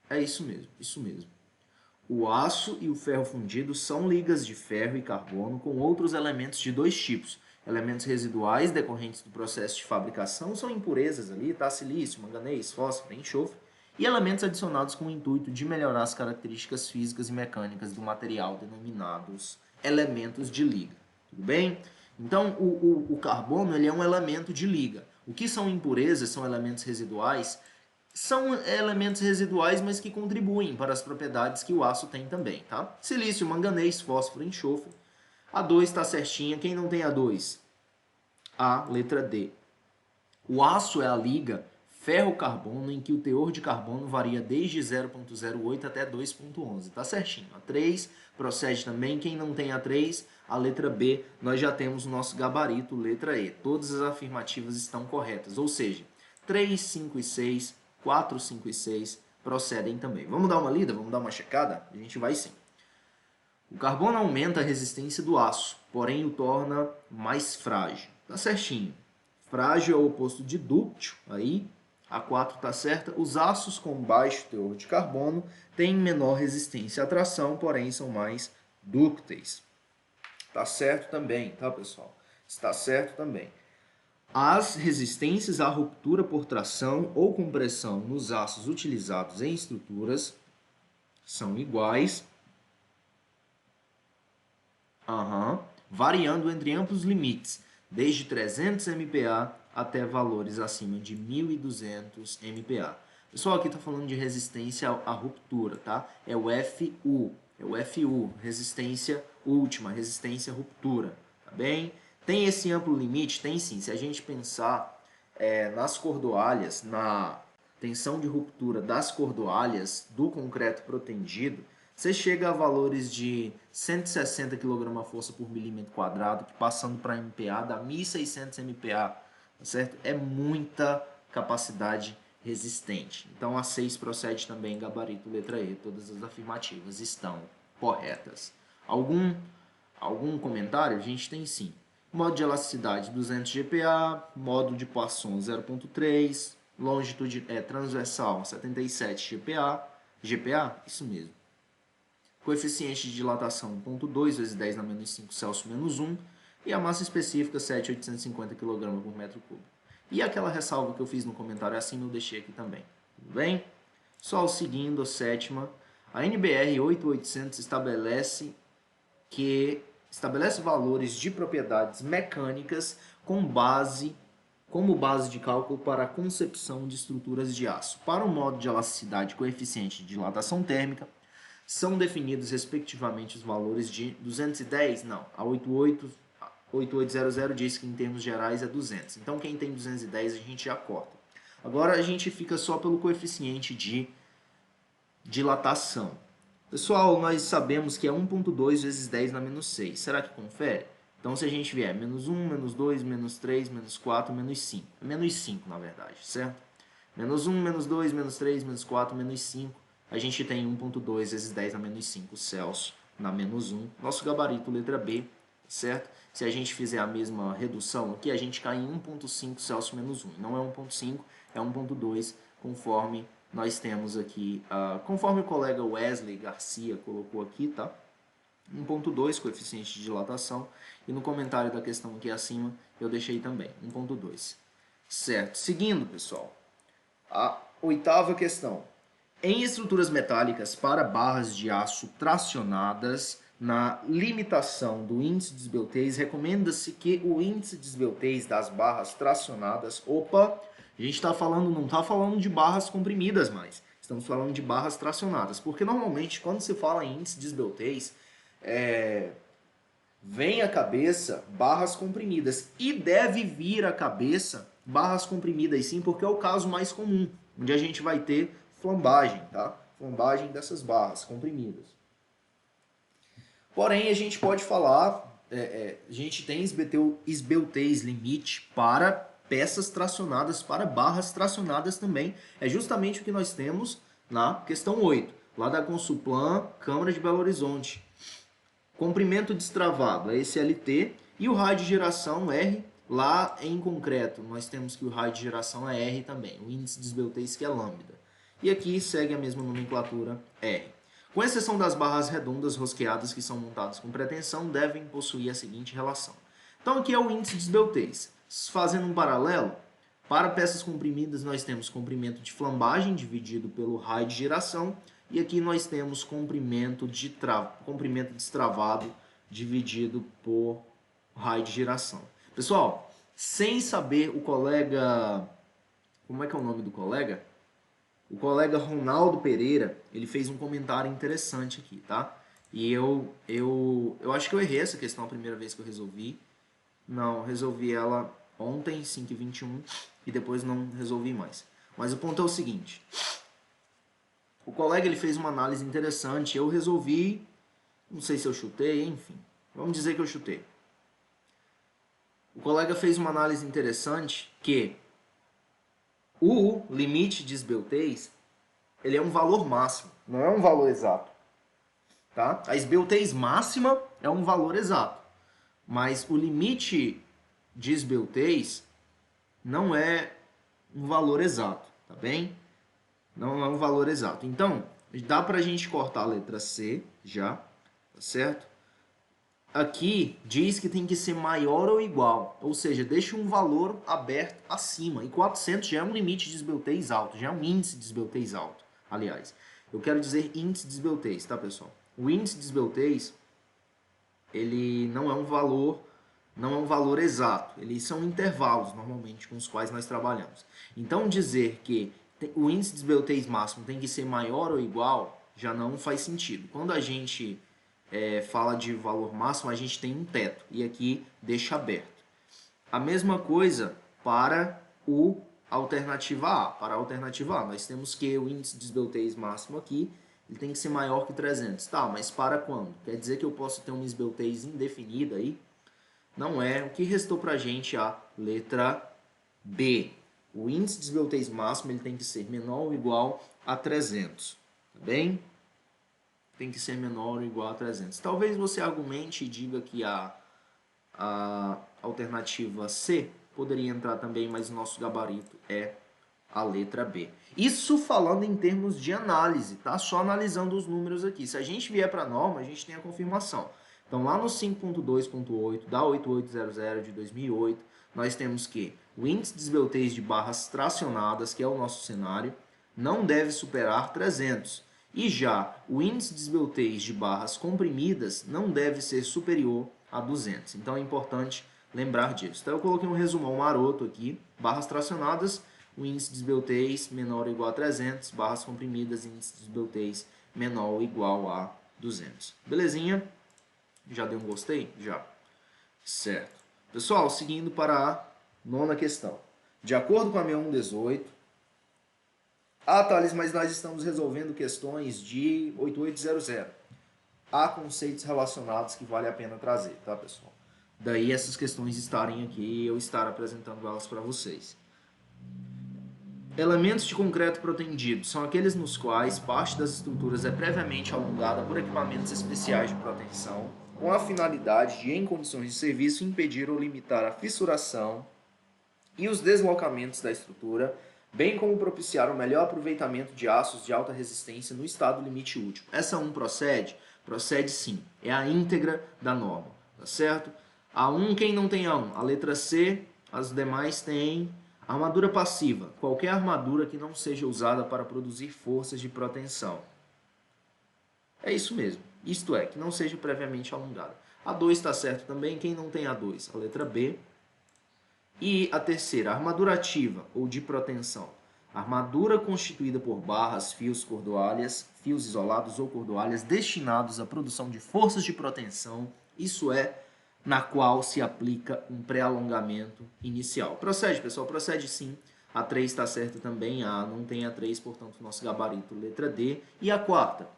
É isso mesmo, isso mesmo. O aço e o ferro fundido são ligas de ferro e carbono com outros elementos de dois tipos. Elementos residuais decorrentes do processo de fabricação são impurezas ali, tá? Silício, manganês, fósforo, enxofre. E elementos adicionados com o intuito de melhorar as características físicas e mecânicas do material, denominados elementos de liga. Tudo bem? Então, o carbono ele é um elemento de liga. O que são impurezas? São elementos residuais. São elementos residuais, mas que contribuem para as propriedades que o aço tem também, tá? Silício, manganês, fósforo, enxofre. A 2 está certinha. Quem não tem a 2? A letra D. O aço é a liga ferro-carbono em que o teor de carbono varia desde 0,08 até 2,11. Tá certinho. A 3 procede também. Quem não tem a 3, a letra B, nós já temos o nosso gabarito, letra E. Todas as afirmativas estão corretas, ou seja, 3, 5 e 6, 4, 5 e 6 procedem também. Vamos dar uma lida? Vamos dar uma checada? A gente vai sim. O carbono aumenta a resistência do aço, porém o torna mais frágil. Tá certinho. Frágil é o oposto de dúctil, aí a 4 está certa. Os aços com baixo teor de carbono têm menor resistência à tração, porém são mais dúcteis. Está certo também, tá, pessoal? Está certo também. As resistências à ruptura por tração ou compressão nos aços utilizados em estruturas são iguais, variando entre amplos limites, desde 300 MPa até valores acima de 1.200 MPa. Pessoal, aqui está falando de resistência à ruptura, tá? É o FU, resistência última, resistência à ruptura, tá bem? Tem esse amplo limite? Tem sim. Se a gente pensar nas cordoalhas, na tensão de ruptura das cordoalhas do concreto protendido, você chega a valores de 160 kgf por milímetro quadrado, que passando para MPa dá 1.600 MPa, tá certo? É muita capacidade resistente. Então a 6 procede também, gabarito letra E, todas as afirmativas estão corretas. Algum comentário? A gente tem sim. Modo de elasticidade 200 GPa, modo de Poisson 0.3, longitude transversal 77 GPa, isso mesmo. Coeficiente de dilatação 1.2 vezes 10 na menos 5 Celsius menos 1 e a massa específica 7.850 kg por metro cúbico. E aquela ressalva que eu fiz no comentário acima eu deixei aqui também, tudo bem? Só seguindo a sétima, a NBR 8800 estabelece valores de propriedades mecânicas como base de cálculo para a concepção de estruturas de aço. Para o modo de elasticidade e coeficiente de dilatação térmica, são definidos respectivamente os valores de 210, não, a 8800 diz que em termos gerais é 200. Então quem tem 210 a gente já corta. Agora a gente fica só pelo coeficiente de dilatação. Pessoal, nós sabemos que é 1.2 vezes 10 na menos 6. Será que confere? Então se a gente vier menos 1, menos 2, menos 3, menos 4, menos 5. Menos 5 na verdade, certo? Menos 1, menos 2, menos 3, menos 4, menos 5. A gente tem 1.2 vezes 10 na menos 5 Celsius na menos 1. Nosso gabarito, letra B, certo? Se a gente fizer a mesma redução aqui, a gente cai em 1.5 Celsius menos 1. Não é 1.5, é 1.2, conforme nós temos aqui, conforme o colega Wesley Garcia colocou aqui, tá? 1.2, coeficiente de dilatação. E no comentário da questão aqui acima, eu deixei também, 1.2. Certo. Seguindo, pessoal, a oitava questão. Em estruturas metálicas para barras de aço tracionadas, na limitação do índice de esbeltez, recomenda-se que o índice de esbeltez das barras tracionadas... Opa, a gente não está falando de barras comprimidas mais, estamos falando de barras tracionadas, porque normalmente quando se fala em índice de esbeltez, vem à cabeça barras comprimidas, e deve vir à cabeça barras comprimidas sim, porque é o caso mais comum, onde a gente vai ter flambagem, tá? Flambagem dessas barras comprimidas. Porém, a gente pode falar, a gente tem esbeltez limite para peças tracionadas, para barras tracionadas também. É justamente o que nós temos na questão 8, lá da Consuplan, Câmara de Belo Horizonte. Comprimento destravado, é esse LT, e o raio de geração R, lá em concreto, nós temos que o raio de geração é R também, o índice de esbeltez que é lambda. E aqui segue a mesma nomenclatura R. Com exceção das barras redondas rosqueadas que são montadas com pretensão, devem possuir a seguinte relação. Então aqui é o índice de esbeltez. Fazendo um paralelo, para peças comprimidas nós temos comprimento de flambagem dividido pelo raio de geração, e aqui nós temos comprimento destravado dividido por raio de geração. Pessoal, sem saber o colega... Como é que é o nome do colega? O colega Ronaldo Pereira, ele fez um comentário interessante aqui, tá? E eu acho que eu errei essa questão a primeira vez que eu resolvi. Não, resolvi ela ontem, 5h21, e depois não resolvi mais. Mas o ponto é o seguinte. O colega ele fez uma análise interessante, eu resolvi, não sei se eu chutei, enfim. Vamos dizer que eu chutei. O colega fez uma análise interessante que o limite de esbeltez, ele é um valor máximo, não é um valor exato. Tá? A esbeltez máxima é um valor exato, mas o limite de esbeltez não é um valor exato, tá bem? Não é um valor exato. Então, dá pra gente cortar a letra C já, tá certo? Aqui diz que tem que ser maior ou igual, ou seja, deixa um valor aberto acima. E 400 já é um limite de esbeltez alto, já é um índice de esbeltez alto. Aliás, eu quero dizer índice de esbeltez, tá pessoal? O índice de esbeltez, ele não é um valor não é um valor exato, eles são intervalos normalmente com os quais nós trabalhamos. Então dizer que o índice de esbeltez máximo tem que ser maior ou igual já não faz sentido. Quando a gente fala de valor máximo, a gente tem um teto e aqui deixa aberto. A mesma coisa para o alternativa A. Para a alternativa A, nós temos que o índice de esbeltez máximo aqui ele tem que ser maior que 300. Tá, mas para quando? Quer dizer que eu posso ter uma esbeltez indefinida aí? Não é. O que restou para a gente a letra B. O índice de esbeltez máximo ele tem que ser menor ou igual a 300. Tá bem? Tem que ser menor ou igual a 300. Talvez você argumente e diga que a alternativa C poderia entrar também, mas o nosso gabarito é a letra B. Isso falando em termos de análise, tá? Só analisando os números aqui. Se a gente vier para a norma, a gente tem a confirmação. Então, lá no 5.2.8 da 8800 de 2008, nós temos que o índice de esbeltez de barras tracionadas, que é o nosso cenário, não deve superar 300. E já o índice de esbeltez de barras comprimidas não deve ser superior a 200. Então, é importante lembrar disso. Então, eu coloquei um resumão maroto aqui. Barras tracionadas, o índice de esbeltez menor ou igual a 300. Barras comprimidas, índice de esbeltez menor ou igual a 200. Belezinha? Já deu um gostei? Já. Certo. Pessoal, seguindo para a nona questão. De acordo com a 6118... Ah, Thales, mas nós estamos resolvendo questões de 8800. Há conceitos relacionados que vale a pena trazer, tá, pessoal? Daí essas questões estarem aqui e eu estar apresentando elas para vocês. Elementos de concreto protendido são aqueles nos quais parte das estruturas é previamente alongada por equipamentos especiais de proteção, com a finalidade de, em condições de serviço, impedir ou limitar a fissuração e os deslocamentos da estrutura, bem como propiciar o melhor aproveitamento de aços de alta resistência no estado limite útil. Essa 1 procede? Procede sim, é a íntegra da norma, tá certo? A 1, quem não tem a 1? A letra C, as demais têm. Armadura passiva, qualquer armadura que não seja usada para produzir forças de proteção. É isso mesmo, isto é, que não seja previamente alongada. A 2 está certo também, quem não tem a 2? A letra B. E a terceira, armadura ativa ou de proteção. Armadura constituída por barras, fios, cordoalhas, fios isolados ou cordoalhas destinados à produção de forças de proteção, isso é, na qual se aplica um pré-alongamento inicial. Procede, pessoal? Procede sim. A 3 está certa também, a não tem a 3, portanto, nosso gabarito, letra D. E a quarta,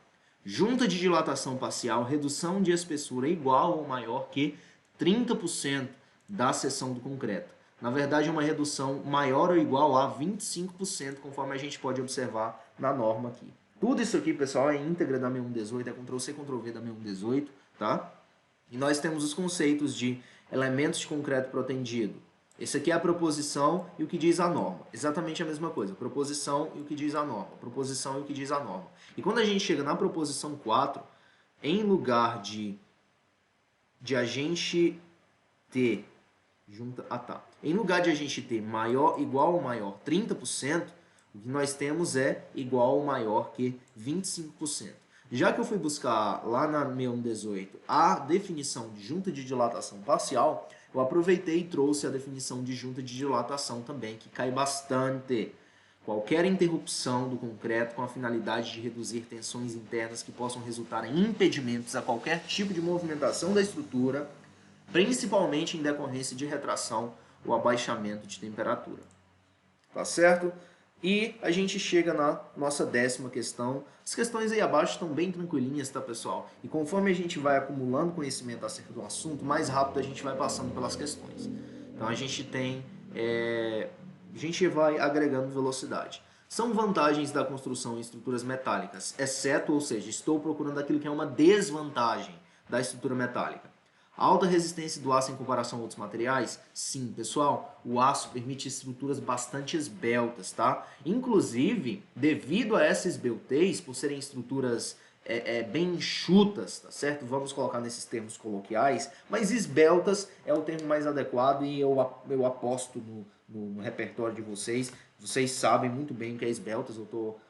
junta de dilatação parcial, redução de espessura igual ou maior que 30% da seção do concreto. Na verdade, é uma redução maior ou igual a 25%, conforme a gente pode observar na norma aqui. Tudo isso aqui, pessoal, é íntegra da 6118, é Ctrl+C, Ctrl+V da 6118, tá? E nós temos os conceitos de elementos de concreto protendido. Esse aqui é a proposição e o que diz a norma. Exatamente a mesma coisa. Proposição e o que diz a norma. Proposição e o que diz a norma. E quando a gente chega na proposição 4, em lugar de a gente ter... Em lugar de a gente ter maior, igual ou maior 30%, o que nós temos é igual ou maior que 25%. Já que eu fui buscar lá na 6118 a definição de junta de dilatação parcial, eu aproveitei e trouxe a definição de junta de dilatação também, que cai bastante. Qualquer interrupção do concreto com a finalidade de reduzir tensões internas que possam resultar em impedimentos a qualquer tipo de movimentação da estrutura, principalmente em decorrência de retração ou abaixamento de temperatura. Tá certo? E a gente chega na nossa 10ª questão. As questões aí abaixo estão bem tranquilinhas, tá, pessoal? E conforme a gente vai acumulando conhecimento acerca do assunto, mais rápido a gente vai passando pelas questões. Então a gente tem... a gente vai agregando velocidade. São vantagens da construção em estruturas metálicas, exceto, ou seja, estou procurando aquilo que é uma desvantagem da estrutura metálica. Alta resistência do aço em comparação a outros materiais? Sim, pessoal, o aço permite estruturas bastante esbeltas, tá? Inclusive, devido a essa esbeltez, por serem estruturas bem enxutas, tá certo? Vamos colocar nesses termos coloquiais, mas esbeltas é o termo mais adequado e eu aposto no repertório de vocês. Vocês sabem muito bem o que é esbeltas, eu estou...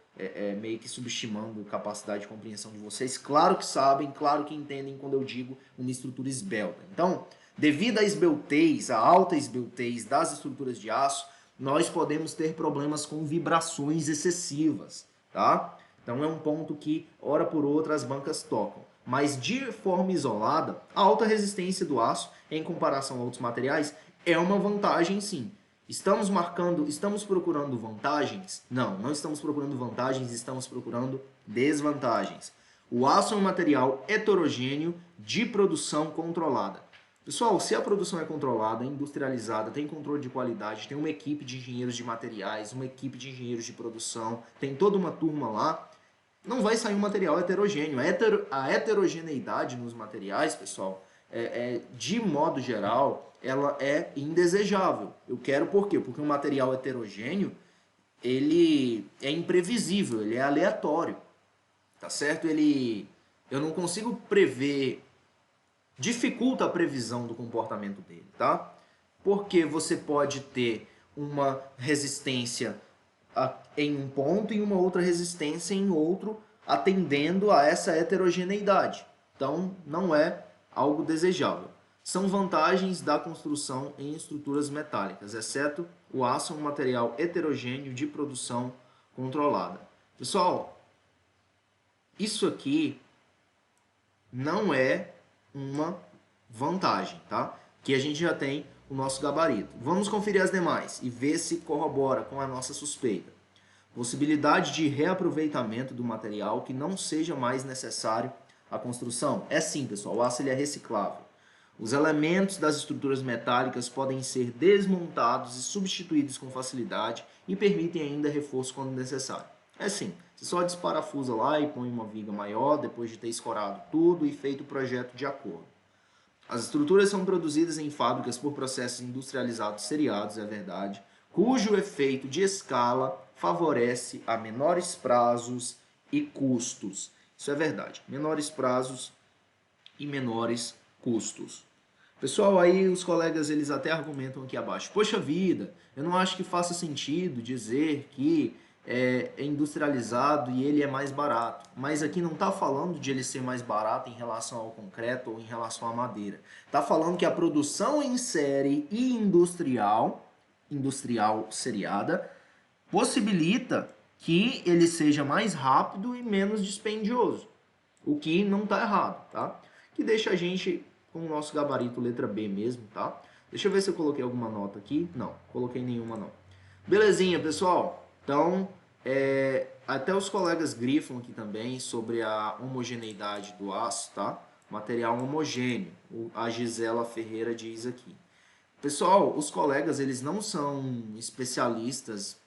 meio que subestimando a capacidade de compreensão de vocês. Claro que sabem, claro que entendem quando eu digo uma estrutura esbelta. Então, Devido à esbeltez, à alta esbeltez das estruturas de aço, nós podemos ter problemas com vibrações excessivas, tá? Então é um ponto que, hora por outra, as bancas tocam. Mas de forma isolada, a alta resistência do aço, em comparação a outros materiais, é uma vantagem sim. Estamos procurando vantagens? Não, não estamos procurando vantagens, estamos procurando desvantagens. O aço é um material heterogêneo de produção controlada. Pessoal, se a produção é controlada, industrializada, tem controle de qualidade, tem uma equipe de engenheiros de materiais, uma equipe de engenheiros de produção, tem toda uma turma lá, não vai sair um material heterogêneo. A heterogeneidade nos materiais, pessoal, de modo geral, ela é indesejável. Eu quero por quê? Porque um material heterogêneo, ele é imprevisível, ele é aleatório, tá certo? Eu não consigo prever, dificulta a previsão do comportamento dele, tá? Porque você pode ter uma resistência em um ponto e uma outra resistência em outro, atendendo a essa heterogeneidade. Então, não é algo desejável. São vantagens da construção em estruturas metálicas, exceto o aço é um material heterogêneo de produção controlada. Pessoal, isso aqui não é uma vantagem, tá? Que a gente já tem o nosso gabarito. Vamos conferir as demais e ver se corrobora com a nossa suspeita. Possibilidade de reaproveitamento do material que não seja mais necessário à construção. É sim, pessoal, o aço ele é reciclável. Os elementos das estruturas metálicas podem ser desmontados e substituídos com facilidade e permitem ainda reforço quando necessário. É sim, você só desparafusa lá e põe uma viga maior depois de ter escorado tudo e feito o projeto de acordo. As estruturas são produzidas em fábricas por processos industrializados seriados, é verdade, cujo efeito de escala favorece a menores prazos e custos. Isso é verdade, menores prazos e menores custos. Pessoal, aí os colegas eles até argumentam aqui abaixo. Poxa vida, eu não acho que faça sentido dizer que é industrializado e ele é mais barato. Mas aqui não está falando de ele ser mais barato em relação ao concreto ou em relação à madeira. Está falando que a produção em série e industrial seriada, possibilita que ele seja mais rápido e menos dispendioso. O que não está errado, tá? Que deixa a gente com o nosso gabarito letra B mesmo, tá? Deixa eu ver se eu coloquei alguma nota aqui. Não, coloquei nenhuma não. Belezinha, pessoal? Então, até os colegas grifam aqui também sobre a homogeneidade do aço, tá? Material homogêneo, a Gisela Ferreira diz aqui. Pessoal, os colegas, eles não são especialistas,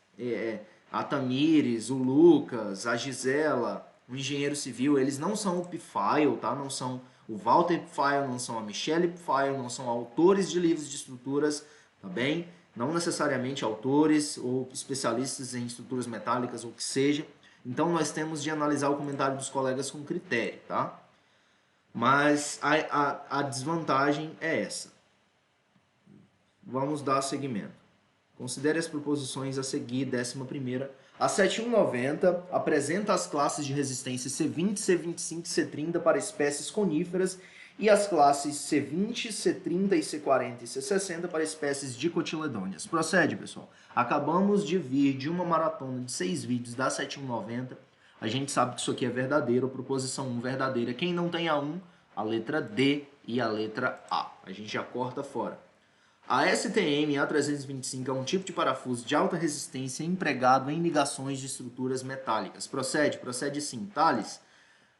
a Tamires, o Lucas, a Gisela, o engenheiro civil, eles não são o Pfeil, tá? Não são o Walter Pfeil, não são a Michelle Pfeil, não são autores de livros de estruturas, tá bem? Não necessariamente autores ou especialistas em estruturas metálicas ou o que seja. Então, nós temos de analisar o comentário dos colegas com critério, tá? Mas a desvantagem é essa. Vamos dar seguimento. Considere as proposições a seguir, 11ª. A 7190 apresenta as classes de resistência C20, C25 e C30 para espécies coníferas e as classes C20, C30 e C40 e C60 para espécies dicotiledôneas. Procede, pessoal. Acabamos de vir de uma maratona de 6 vídeos da 7190. A gente sabe que isso aqui é verdadeiro, a proposição 1 verdadeira. Quem não tem a 1, a letra D e a letra A. A gente já corta fora. A STM A325 é um tipo de parafuso de alta resistência empregado em ligações de estruturas metálicas. Procede? Procede sim. Thales,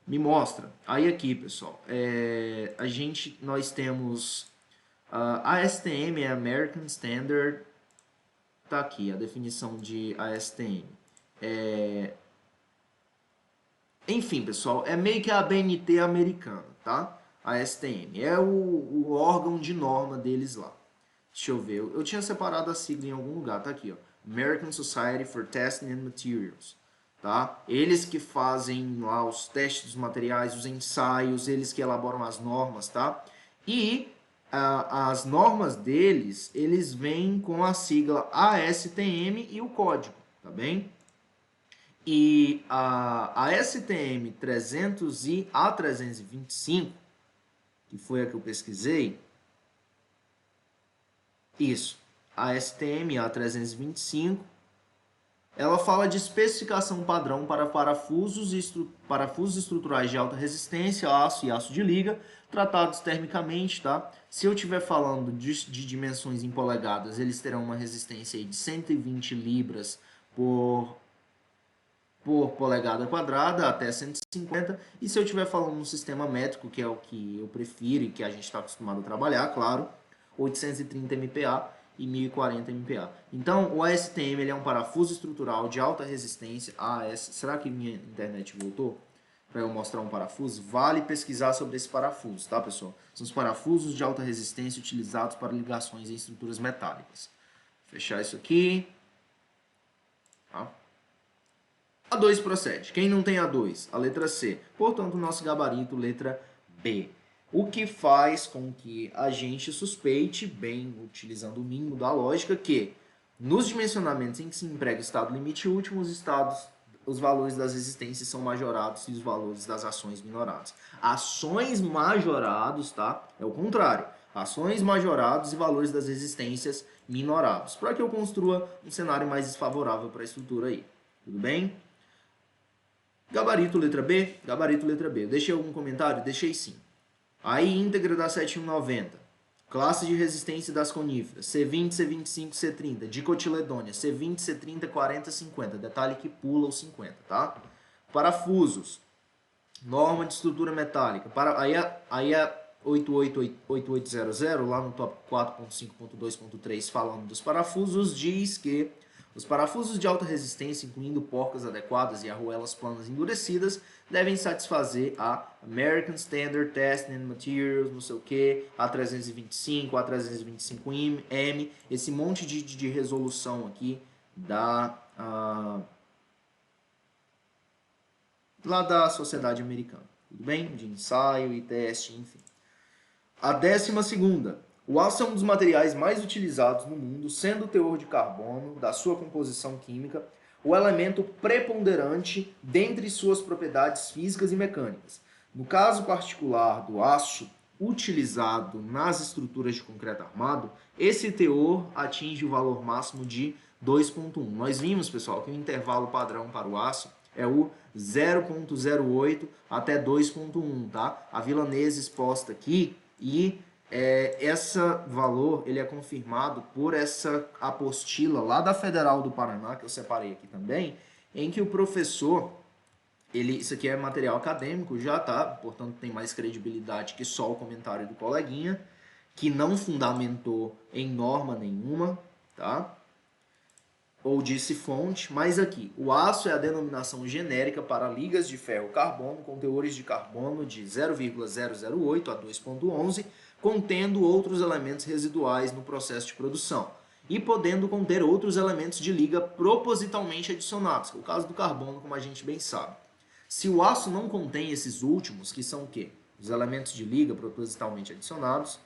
me mostra. Aí aqui, pessoal, nós temos a ASTM é American Standard. Tá aqui a definição de ASTM. Enfim, pessoal, é meio que a ABNT americana, tá? A ASTM é o órgão de norma deles lá. Deixa eu ver, eu tinha separado a sigla em algum lugar, tá aqui, ó. American Society for Testing and Materials, tá? Eles que fazem lá os testes dos materiais, os ensaios, eles que elaboram as normas, tá? E as normas deles, eles vêm com a sigla ASTM e o código, tá bem? E a STM 300 e A325, que foi a que eu pesquisei, Isso. A STM A325, ela fala de especificação padrão para parafusos estruturais de alta resistência, aço e aço de liga, tratados termicamente, tá? Se eu estiver falando de dimensões em polegadas, eles terão uma resistência aí de 120 libras por polegada quadrada, até 150. E se eu estiver falando no sistema métrico, que é o que eu prefiro e que a gente está acostumado a trabalhar, claro, 830 MPa e 1040 MPa. Então, o ASTM ele é um parafuso estrutural de alta resistência. Será que minha internet voltou? Para eu mostrar um parafuso? Vale pesquisar sobre esse parafuso, tá, pessoal? São os parafusos de alta resistência utilizados para ligações em estruturas metálicas. Vou fechar isso aqui. Tá? A2 procede. Quem não tem A2? A letra C. Portanto, o nosso gabarito, letra B. O que faz com que a gente suspeite, bem utilizando o mínimo da lógica, que nos dimensionamentos em que se emprega o estado limite último, os valores das resistências são majorados e os valores das ações minorados. Ações majorados, tá? É o contrário. Ações majorados e valores das resistências minorados. Para que eu construa um cenário mais desfavorável para a estrutura aí. Tudo bem? Gabarito letra B? Gabarito letra B. Deixei algum comentário? Deixei sim. Aí, íntegra da 7190. Classe de resistência das coníferas. C20, C25, C30. Dicotiledônia. C20, C30, 40, 50. Detalhe que pula os 50, tá? Parafusos. Norma de estrutura metálica. Aí a 8800, lá no tópico 4.5.2.3, falando dos parafusos, diz que os parafusos de alta resistência, incluindo porcas adequadas e arruelas planas endurecidas, devem satisfazer a American Standard Testing and Materials, não sei o que, A325, A325M, esse monte de resolução aqui lá da sociedade americana, tudo bem? De ensaio e teste, enfim. A 12ª. O aço é um dos materiais mais utilizados no mundo, sendo o teor de carbono, da sua composição química, o elemento preponderante dentre suas propriedades físicas e mecânicas. No caso particular do aço utilizado nas estruturas de concreto armado, esse teor atinge o valor máximo de 2,1. Nós vimos, pessoal, que o intervalo padrão para o aço é o 0,08 até 2,1, tá? A vilanesa exposta aqui e esse valor ele é confirmado por essa apostila lá da Federal do Paraná, que eu separei aqui também, em que o professor, isso aqui é material acadêmico já, tá? Portanto tem mais credibilidade que só o comentário do coleguinha, que não fundamentou em norma nenhuma, tá? Ou disse fonte, mas aqui, o aço é a denominação genérica para ligas de ferro-carbono com teores de carbono de 0,008 a 2,11, contendo outros elementos residuais no processo de produção e podendo conter outros elementos de liga propositalmente adicionados, que é o caso do carbono, como a gente bem sabe. Se o aço não contém esses últimos, que são o quê? Os elementos de liga propositalmente adicionados,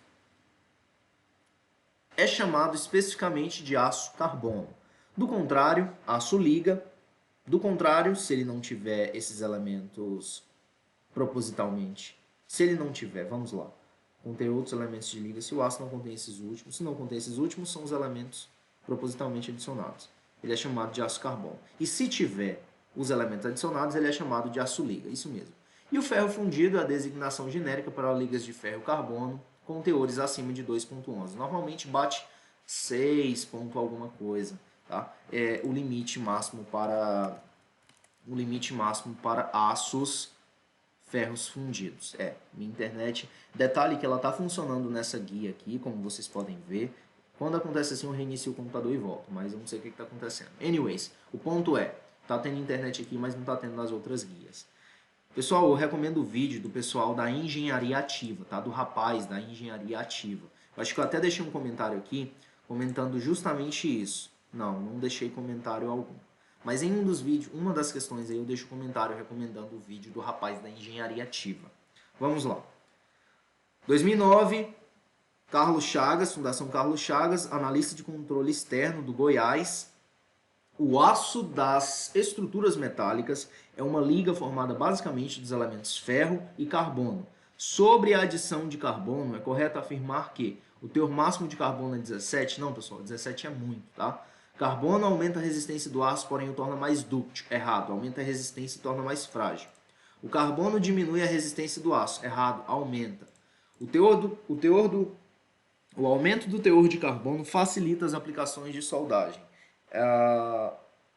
é chamado especificamente de aço-carbono. Do contrário, aço-liga. Do contrário, se ele não tiver esses elementos propositalmente, se ele não tiver, vamos lá, contém outros elementos de liga, se o aço não contém esses últimos, se não contém esses últimos, são os elementos propositalmente adicionados. Ele é chamado de aço-carbono. E se tiver os elementos adicionados, ele é chamado de aço-liga, isso mesmo. E o ferro fundido é a designação genérica para ligas de ferro-carbono com teores acima de 2,11. Normalmente bate 6 ponto alguma coisa, tá? É o limite máximo para aços ferros fundidos. Minha internet, detalhe que ela está funcionando nessa guia aqui, como vocês podem ver. Quando acontece assim, eu reinicio o computador e volto, mas eu não sei o que está acontecendo. Anyways, o ponto é, tá tendo internet aqui, mas não está tendo nas outras guias. Pessoal, eu recomendo o vídeo do pessoal da engenharia ativa, tá? Do rapaz da engenharia ativa. Eu acho que eu até deixei um comentário aqui, comentando justamente isso. Não deixei comentário algum. Mas em um dos vídeos, uma das questões aí, eu deixo um comentário recomendando o vídeo do rapaz da engenharia ativa. Vamos lá. 2009, Carlos Chagas, Fundação Carlos Chagas, analista de controle externo do Goiás. O aço das estruturas metálicas é uma liga formada basicamente dos elementos ferro e carbono. Sobre a adição de carbono, é correto afirmar que O teor máximo de carbono é 17? Não, pessoal, 17 é muito, tá? Carbono aumenta a resistência do aço, porém o torna mais dúctil. Errado, aumenta a resistência e torna mais frágil. O carbono diminui a resistência do aço. Errado, aumenta. O aumento do teor de carbono facilita as aplicações de soldagem.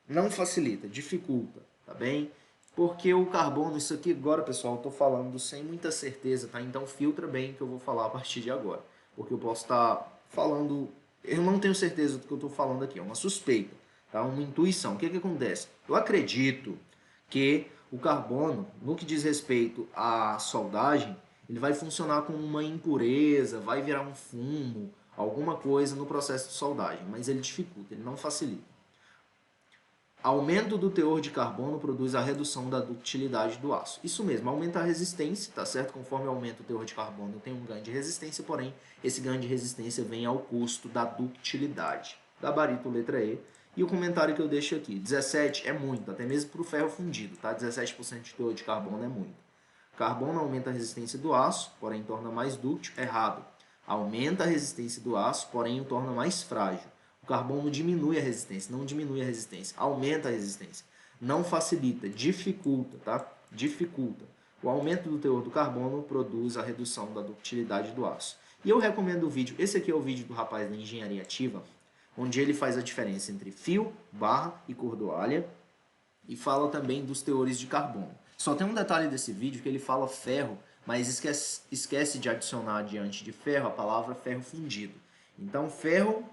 Não facilita, dificulta, tá bem? Porque o carbono, isso aqui agora, pessoal, eu estou falando sem muita certeza, tá? Então filtra bem o que eu vou falar a partir de agora. Porque eu posso estar falando, eu não tenho certeza do que eu estou falando aqui, é uma suspeita, tá? Uma intuição. O que acontece? Eu acredito que o carbono, no que diz respeito à soldagem, ele vai funcionar como uma impureza, vai virar um fumo, alguma coisa no processo de soldagem, mas ele dificulta, ele não facilita. Aumento do teor de carbono produz a redução da ductilidade do aço. Isso mesmo, aumenta a resistência, tá certo? Conforme aumenta o teor de carbono, tem um ganho de resistência, porém, esse ganho de resistência vem ao custo da ductilidade. Gabarito, letra E. E o comentário que eu deixo aqui, 17 é muito, até mesmo para o ferro fundido, tá? 17% de teor de carbono é muito. Carbono aumenta a resistência do aço, porém torna mais dúctil. Errado. Aumenta a resistência do aço, porém o torna mais frágil. O carbono diminui a resistência, não diminui a resistência, aumenta a resistência. Não facilita, dificulta, tá? Dificulta. O aumento do teor do carbono produz a redução da ductilidade do aço. E eu recomendo o vídeo, esse aqui é o vídeo do rapaz da engenharia ativa, onde ele faz a diferença entre fio, barra e cordoalha e fala também dos teores de carbono. Só tem um detalhe desse vídeo que ele fala ferro, mas esquece de adicionar diante de ferro a palavra ferro fundido. Então ferro,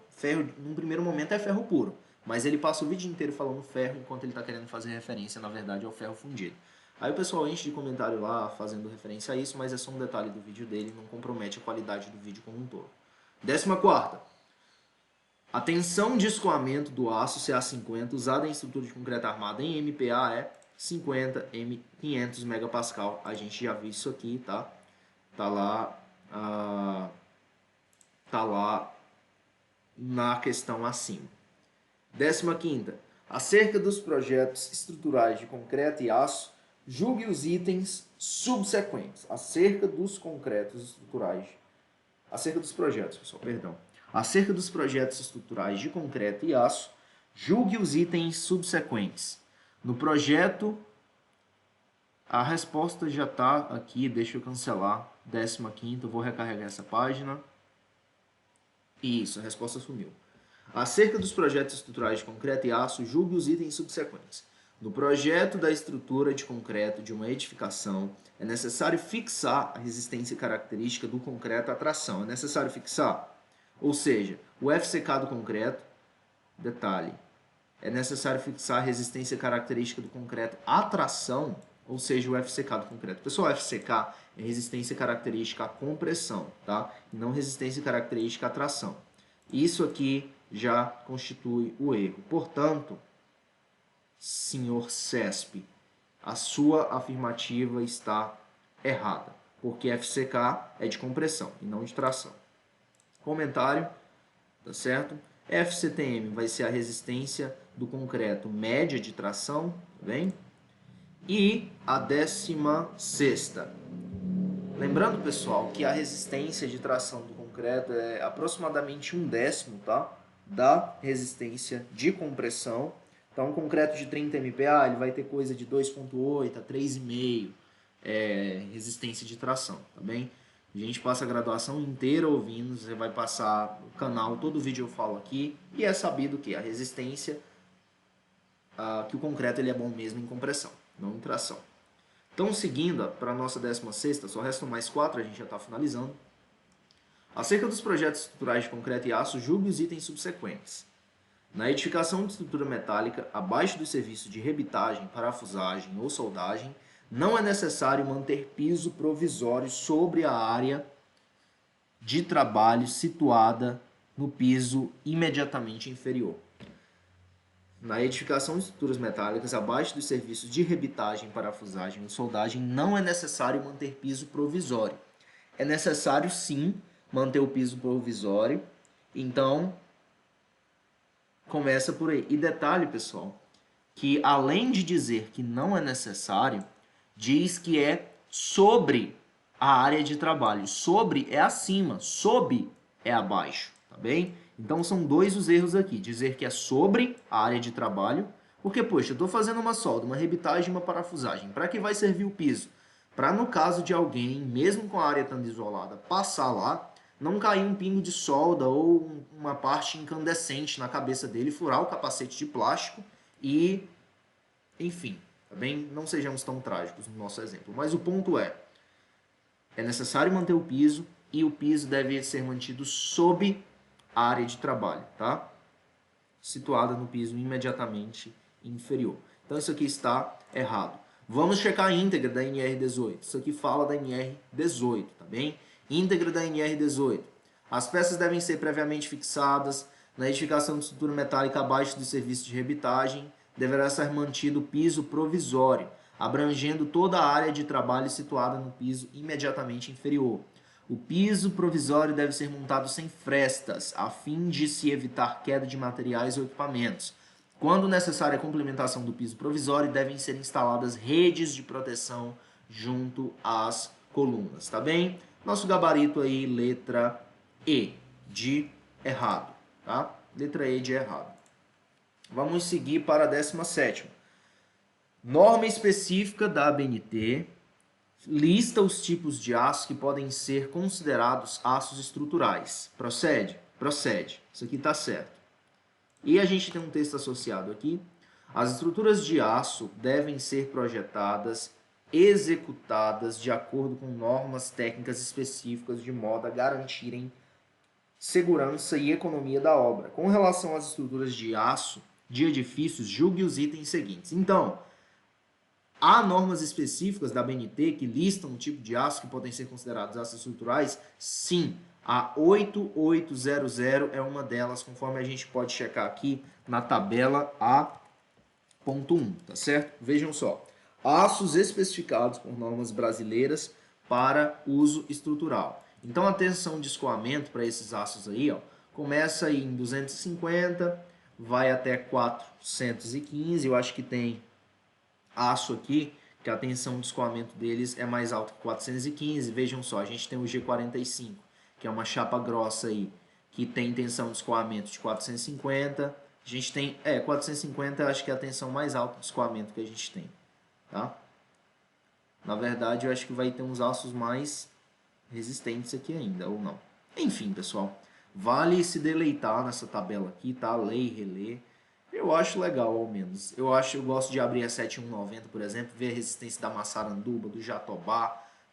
num primeiro momento é ferro puro, mas ele passa o vídeo inteiro falando ferro enquanto ele está querendo fazer referência, na verdade, ao ferro fundido. Aí o pessoal enche de comentário lá fazendo referência a isso, mas é só um detalhe do vídeo dele, não compromete a qualidade do vídeo como um todo. 14ª. A tensão de escoamento do aço CA50 usada em estrutura de concreto armado em MPa é 50 M500 MPa. A gente já viu isso aqui, tá? Tá lá na questão acima. 15ª. Acerca dos projetos estruturais de concreto e aço, julgue os itens subsequentes. Acerca dos projetos, pessoal, perdão. Acerca dos projetos estruturais de concreto e aço, julgue os itens subsequentes. No projeto, a resposta já está aqui, deixa eu cancelar. 15ª, eu vou recarregar essa página. Isso, a resposta sumiu. Acerca dos projetos estruturais de concreto e aço, julgue os itens subsequentes. No projeto da estrutura de concreto de uma edificação, é necessário fixar a resistência característica do concreto à tração. É necessário fixar? Ou seja, o FCK do concreto, detalhe, é necessário fixar a resistência característica do concreto à tração, ou seja, o FCK do concreto. Pessoal, FCK é resistência característica à compressão, tá? E não resistência característica à tração. Isso aqui já constitui o erro. Portanto, senhor CESP, a sua afirmativa está errada, porque FCK é de compressão e não de tração. Comentário, tá certo? FCTM vai ser a resistência do concreto média de tração, tá bem? E a 16ª. Lembrando, pessoal, que a resistência de tração do concreto é aproximadamente 1/10, tá? Da resistência de compressão. Então, um concreto de 30 MPa ele vai ter coisa de 2,8 a 3,5 resistência de tração, tá bem? A gente passa a graduação inteira ouvindo, você vai passar o canal, todo vídeo eu falo aqui, e é sabido que a resistência, que o concreto ele é bom mesmo em compressão, não em tração. Então, seguindo para a nossa 16ª, só restam mais 4, a gente já está finalizando. Acerca dos projetos estruturais de concreto e aço, julgue os itens subsequentes. Na edificação de estrutura metálica, abaixo do serviço de rebitagem, parafusagem ou soldagem, não é necessário manter piso provisório sobre a área de trabalho situada no piso imediatamente inferior. Na edificação de estruturas metálicas, abaixo dos serviços de rebitagem, parafusagem ou soldagem, não é necessário manter piso provisório. É necessário, sim, manter o piso provisório. Então, começa por aí. E detalhe, pessoal, que além de dizer que não é necessário, diz que é sobre a área de trabalho. Sobre é acima, sob é abaixo, tá bem? Então são dois os erros aqui, dizer que é sobre a área de trabalho, porque, poxa, eu estou fazendo uma solda, uma rebitagem e uma parafusagem. Para que vai servir o piso? Para, no caso de alguém, mesmo com a área estando isolada, passar lá, não cair um pingo de solda ou uma parte incandescente na cabeça dele, furar o capacete de plástico e, enfim, tá bem? Não sejamos tão trágicos no nosso exemplo. Mas o ponto é necessário manter o piso e o piso deve ser mantido sob a área de trabalho, tá? Situada no piso imediatamente inferior. Então isso aqui está errado. Vamos checar a íntegra da NR18. Isso aqui fala da NR18, tá bem? Íntegra da NR18. As peças devem ser previamente fixadas na edificação de estrutura metálica abaixo do serviço de rebitagem. Deverá ser mantido o piso provisório, abrangendo toda a área de trabalho situada no piso imediatamente inferior. O piso provisório deve ser montado sem frestas, a fim de se evitar queda de materiais ou equipamentos. Quando necessária a complementação do piso provisório, devem ser instaladas redes de proteção junto às colunas, tá bem? Nosso gabarito aí, letra E, de errado, tá? Letra E de errado. Vamos seguir para a 17ª. Norma específica da ABNT lista os tipos de aço que podem ser considerados aços estruturais. Procede? Procede. Isso aqui está certo. E a gente tem um texto associado aqui. As estruturas de aço devem ser projetadas, executadas de acordo com normas técnicas específicas de modo a garantirem segurança e economia da obra. Com relação às estruturas de aço de edifícios, julgue os itens seguintes. Então, há normas específicas da ABNT que listam o tipo de aço que podem ser considerados aços estruturais? Sim, a 8800 é uma delas, conforme a gente pode checar aqui na tabela A.1, tá certo? Vejam só, aços especificados por normas brasileiras para uso estrutural. Então a tensão de escoamento para esses aços aí, ó, começa aí em 250, vai até 415, eu acho que tem aço aqui, que a tensão de escoamento deles é mais alta que 415. Vejam só, a gente tem o G45, que é uma chapa grossa aí, que tem tensão de escoamento de 450. A gente tem, 450 acho que é a tensão mais alta de escoamento que a gente tem, tá? Na verdade, eu acho que vai ter uns aços mais resistentes aqui ainda, ou não. Enfim, pessoal, vale se deleitar nessa tabela aqui, tá? Ler e reler. Eu acho legal, ao menos. Eu gosto de abrir a 7190, por exemplo, ver a resistência da Massaranduba, do Jatobá,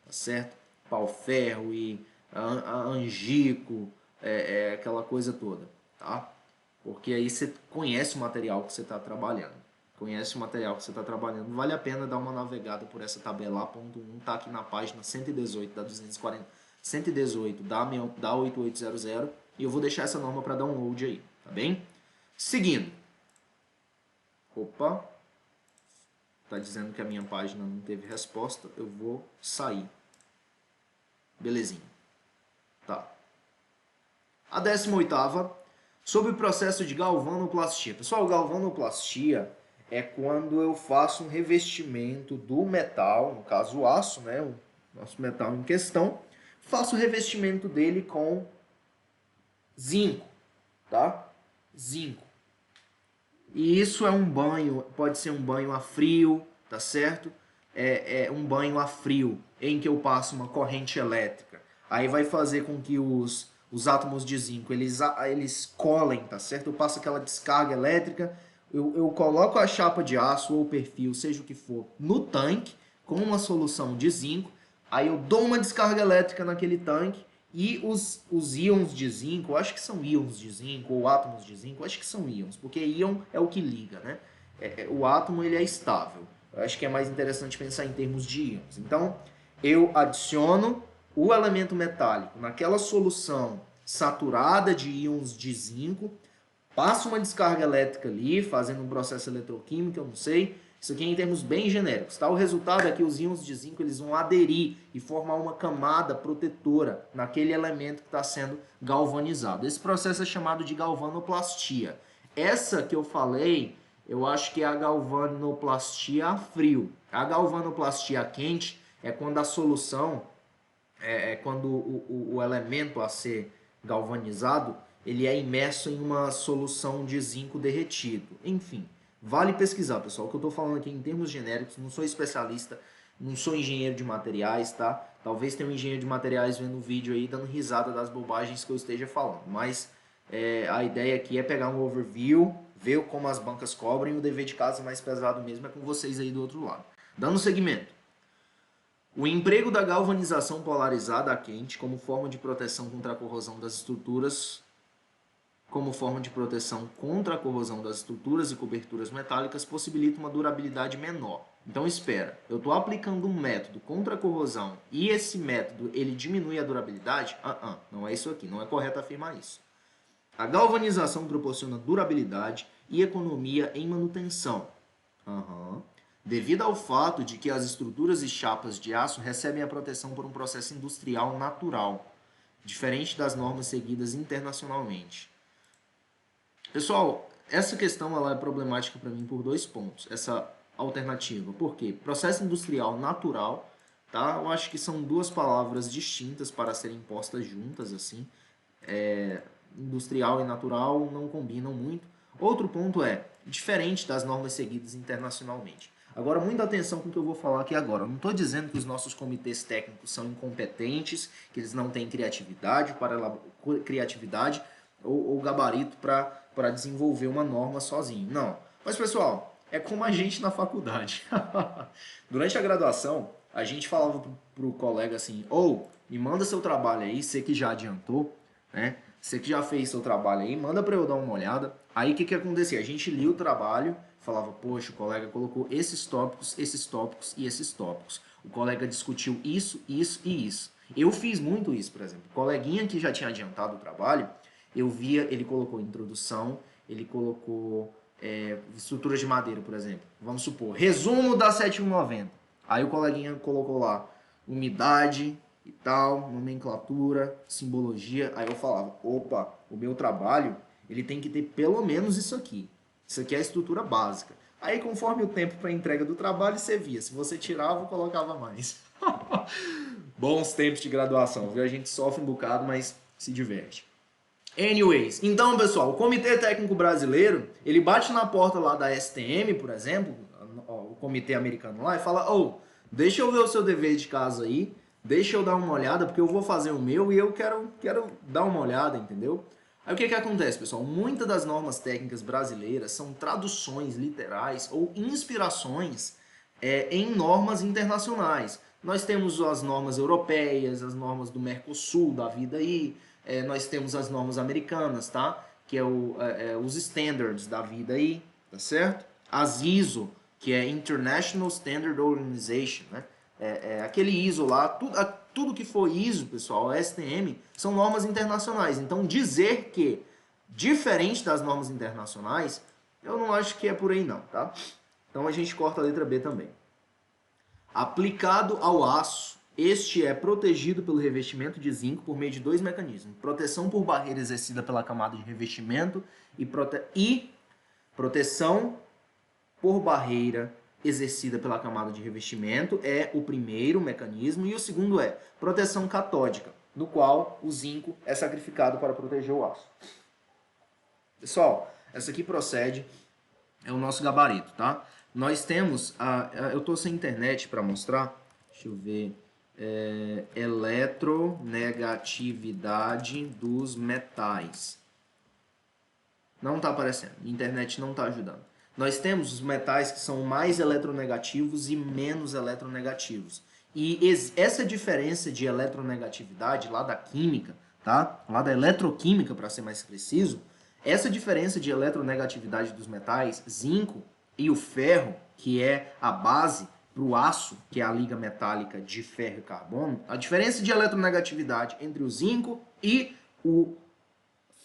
tá certo? Pau-ferro e a Angico, aquela coisa toda, tá? Porque aí você conhece o material que você está trabalhando. Conhece o material que você está trabalhando. Vale a pena dar uma navegada por essa tabela A.1, tá aqui na página 118 da 240, 118 da 8800, e eu vou deixar essa norma para download aí, tá bem? Seguindo. Opa, tá dizendo que a minha página não teve resposta, eu vou sair. Belezinha. Tá. A 18ª, sobre o processo de galvanoplastia. Pessoal, galvanoplastia é quando eu faço um revestimento do metal, no caso o aço, né, o nosso metal em questão, faço o revestimento dele com zinco, tá? Zinco. E isso é um banho, pode ser um banho a frio, tá certo? É um banho a frio, em que eu passo uma corrente elétrica. Aí vai fazer com que os átomos de zinco, eles colem, tá certo? Eu passo aquela descarga elétrica, eu coloco a chapa de aço ou o perfil, seja o que for, no tanque, com uma solução de zinco, aí eu dou uma descarga elétrica naquele tanque, e os íons de zinco, acho que são íons de zinco ou átomos de zinco, acho que são íons, porque íon é o que liga, né? O átomo ele é estável. Eu acho que é mais interessante pensar em termos de íons. Então, eu adiciono o elemento metálico naquela solução saturada de íons de zinco, passo uma descarga elétrica ali, fazendo um processo eletroquímico, eu não sei. Isso aqui é em termos bem genéricos, tá? O resultado é que os íons de zinco eles vão aderir e formar uma camada protetora naquele elemento que está sendo galvanizado. Esse processo é chamado de galvanoplastia. Essa que eu falei, eu acho que é a galvanoplastia a frio. A galvanoplastia a quente é quando a solução, quando o elemento a ser galvanizado, ele é imerso em uma solução de zinco derretido. Enfim, vale pesquisar, pessoal. O que eu estou falando aqui em termos genéricos, não sou especialista, não sou engenheiro de materiais, tá? Talvez tenha um engenheiro de materiais vendo o vídeo aí, dando risada das bobagens que eu esteja falando. Mas a ideia aqui é pegar um overview, ver como as bancas cobrem, e o dever de casa mais pesado mesmo é com vocês aí do outro lado. Dando seguimento. O emprego da galvanização polarizada a quente como forma de proteção contra a corrosão das estruturas e coberturas metálicas possibilita uma durabilidade menor. Então espera, eu estou aplicando um método contra a corrosão e esse método ele diminui a durabilidade? Não é isso aqui, não é correto afirmar isso. A galvanização proporciona durabilidade e economia em manutenção. Devido ao fato de que as estruturas e chapas de aço recebem a proteção por um processo industrial natural, diferente das normas seguidas internacionalmente. Pessoal, essa questão ela é problemática para mim por 2 pontos, essa alternativa. Por quê? Processo industrial natural, tá? Eu acho que são 2 palavras distintas para serem postas juntas, assim. Industrial e natural não combinam muito. Outro ponto é, diferente das normas seguidas internacionalmente. Agora, muita atenção com o que eu vou falar aqui agora. Eu não estou dizendo que os nossos comitês técnicos são incompetentes, que eles não têm criatividade ou gabarito para desenvolver uma norma sozinho. Não. Mas, pessoal, é como a gente na faculdade. Durante a graduação, a gente falava pro colega assim, me manda seu trabalho aí, você que já adiantou, né? Você que já fez seu trabalho aí, manda para eu dar uma olhada. Aí o que acontecia? A gente lia o trabalho, falava, poxa, o colega colocou esses tópicos e esses tópicos. O colega discutiu isso, isso e isso. Eu fiz muito isso, por exemplo. O coleguinha que já tinha adiantado o trabalho, eu via, ele colocou introdução, ele colocou estruturas de madeira, por exemplo. Vamos supor, resumo da 7190. Aí o coleguinha colocou lá umidade e tal, nomenclatura, simbologia. Aí eu falava, opa, o meu trabalho ele tem que ter pelo menos isso aqui. Isso aqui é a estrutura básica. Aí conforme o tempo para entrega do trabalho, você via. Se você tirava, colocava mais. Bons tempos de graduação, viu? A gente sofre um bocado, mas se diverte. Anyways, então, pessoal, o Comitê Técnico Brasileiro, ele bate na porta lá da STM, por exemplo, o comitê americano lá, e fala, deixa eu ver o seu dever de casa aí, deixa eu dar uma olhada, porque eu vou fazer o meu e eu quero dar uma olhada, entendeu? Aí o que acontece, pessoal? Muitas das normas técnicas brasileiras são traduções literais ou inspirações em normas internacionais. Nós temos as normas europeias, as normas do Mercosul, da vida aí, nós temos as normas americanas, tá? Que os standards da vida aí, tá certo? As ISO, que é International Standard Organization, né? Aquele ISO lá, tudo que for ISO, pessoal, a STM, são normas internacionais. Então, dizer que diferente das normas internacionais, eu não acho que é por aí não, tá? Então, a gente corta a letra B também. Aplicado ao aço, este é protegido pelo revestimento de zinco por meio de 2 mecanismos. Proteção por barreira exercida pela camada de revestimento e proteção por barreira exercida pela camada de revestimento é o primeiro mecanismo e o segundo é proteção catódica, no qual o zinco é sacrificado para proteger o aço. Pessoal, essa aqui procede, é o nosso gabarito, tá? Nós temos, eu estou sem internet para mostrar, deixa eu ver, eletronegatividade dos metais. Não está aparecendo, a internet não está ajudando. Nós temos os metais que são mais eletronegativos e menos eletronegativos. E essa diferença de eletronegatividade lá da química, tá? Lá da eletroquímica, para ser mais preciso, essa diferença de eletronegatividade dos metais, zinco e o ferro, que é a base para o aço, que é a liga metálica de ferro e carbono, a diferença de eletronegatividade entre o zinco e o